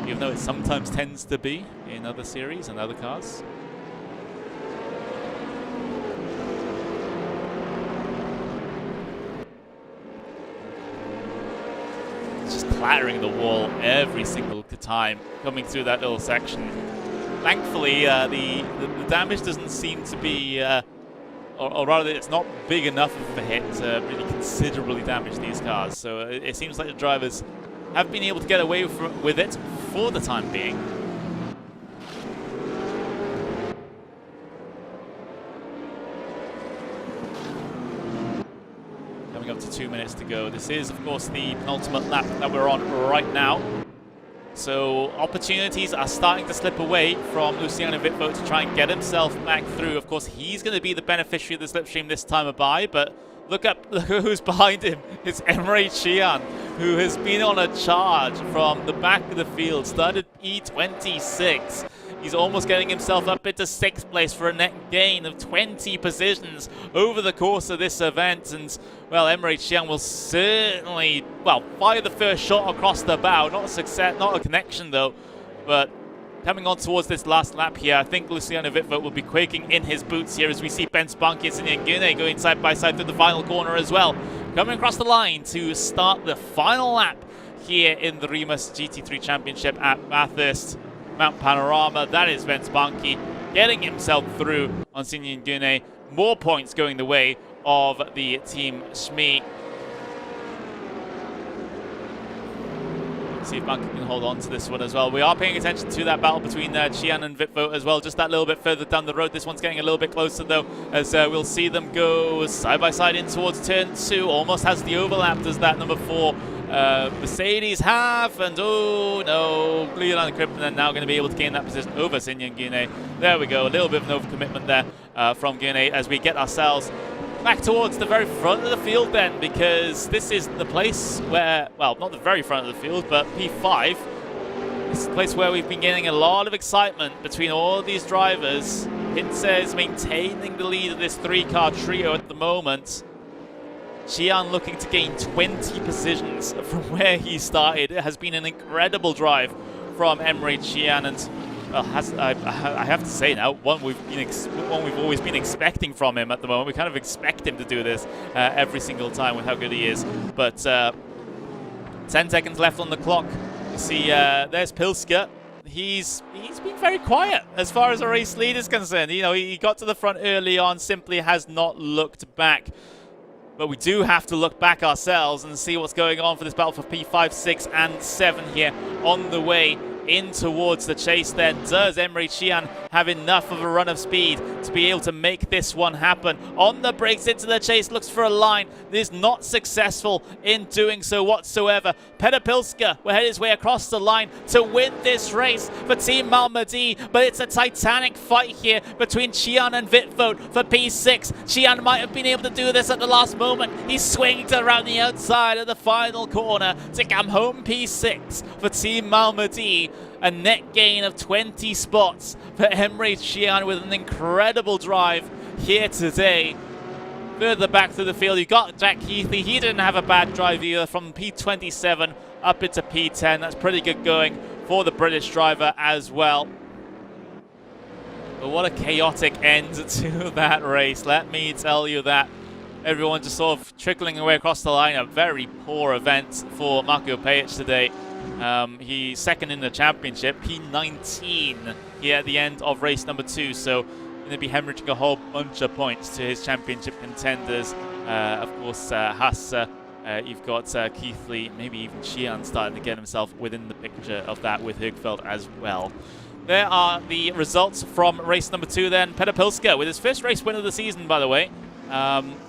even though it sometimes tends to be in other series and other cars. Just clattering the wall every single time coming through that little section. Thankfully, the damage doesn't seem to be, or rather, it's not big enough of a hit to really considerably damage these cars. So it seems like the drivers have been able to get away with it for the time being. Up to 2 minutes to go. This is, of course, the penultimate lap that we're on right now. So opportunities are starting to slip away from Luciano Vitvoet to try and get himself back through. Of course, he's going to be the beneficiary of the slipstream this time by, but look who's behind him. It's Emre Cihan, who has been on a charge from the back of the field. Started P26. He's almost getting himself up into 6th place for a net gain of 20 positions over the course of this event. And, well, Emre Cihan will certainly, well, fire the first shot across the bow. Not a success, not a connection, though. But coming on towards this last lap here, I think Luciano Vitvoet will be quaking in his boots here as we see Ben Spanky and Sunyan Gune going side by side through the final corner as well. Coming across the line to start the final lap here in the REMUS GT3 Championship at Bathurst. Mount Panorama, that is Ben Spanky getting himself through on Sunyan Gune. More points going the way of the team Shmee. See if Spanky can hold on to this one as well. We are paying attention to that battle between Cihan and Vitvoet as well, just that little bit further down the road. This one's getting a little bit closer though, as we'll see them go side by side in towards turn 2. Almost has the overlap, does that number 4 Mercedes have, and oh no, Leon Krippinen now going to be able to gain that position over Sunyan Gune. There we go, a little bit of an overcommitment there from Gune as we get ourselves back towards the very front of the field then, because this is the place where, well, not the very front of the field, but P5. This is the place where we've been getting a lot of excitement between all of these drivers. Pincez maintaining the lead of this 3-car trio at the moment. Cihan looking to gain 20 positions from where he started. It has been an incredible drive from Emre Cihan, and well, I have to say now, one we've always been expecting from him at the moment. We kind of expect him to do this every single time with how good he is. But 10 seconds left on the clock You see, there's Pilska. He's been very quiet as far as the race lead is concerned. You know, he got to the front early on, simply has not looked back. But we do have to look back ourselves and see what's going on for this battle for P5, 6, and 7 here on the way in towards the chase then. Does Emre Can have enough of a run of speed to be able to make this one happen? On the brakes into the chase, looks for a line. Is not successful in doing so whatsoever. Peter Pilska will head his way across the line to win this race for Team Malmedie, but it's a titanic fight here between Cian and Vitvoet for P6. Cian might have been able to do this at the last moment. He's swinging around the outside of the final corner to come home P6 for Team Malmedie. A net gain of 20 spots for Emre Can with an incredible drive here today. Further back through the field, you got Jack Heathley. He didn't have a bad drive either, from P27 up into P10. That's pretty good going for the British driver as well. But what a chaotic end to that race, let me tell you that. Everyone just sort of trickling away across the line. A very poor event for Marko Pejic today. He's second in the championship, P19 here at the end of race number 2, so going to be hemorrhaging a whole bunch of points to his championship contenders. Of course, Hasse, you've got Keithley, maybe even Cian starting to get himself within the picture of that with Hugfeld as well. There are the results from race number 2 then. Peter Pilska with his first race win of the season, by the way.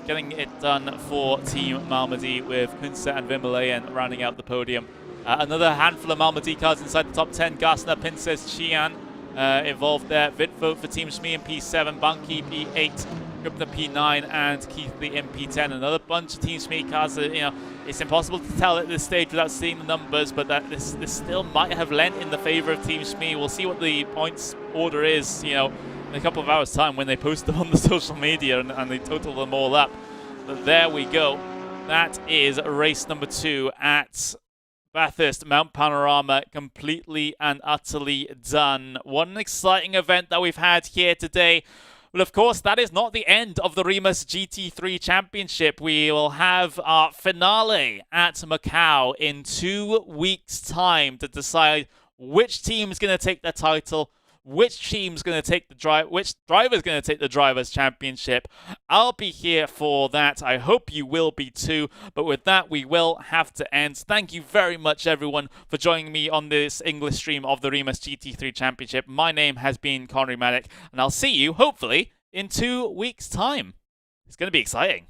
Getting it done for Team Malmedie with Kunze and Vimalayan rounding out the podium. Another handful of Malmedie cars inside the top 10. Gassner, Pinces, Cian involved there. Vitvoet for Team Shmee in P7, Banki P8, Grubner P9, and Keithley in P10. Another bunch of Team Shmee cars that, you know, it's impossible to tell at this stage without seeing the numbers, but that this still might have lent in the favor of Team Shmee. We'll see what the points order is, you know, in a couple of hours' time when they post them on the social media and they total them all up. But there we go. That is race number 2 at Bathurst, Mount Panorama, completely and utterly done. What an exciting event that we've had here today. Well, of course, that is not the end of the REMUS GT3 Championship. We will have our finale at Macau in 2 weeks' time to decide which team is going to take the title, which team's going to take the which driver's going to take the Drivers' Championship. I'll be here for that. I hope you will be too. But with that, we will have to end. Thank you very much, everyone, for joining me on this English stream of the REMUS GT3 Championship. My name has been Connery Maddock, and I'll see you, hopefully, in 2 weeks' time. It's going to be exciting.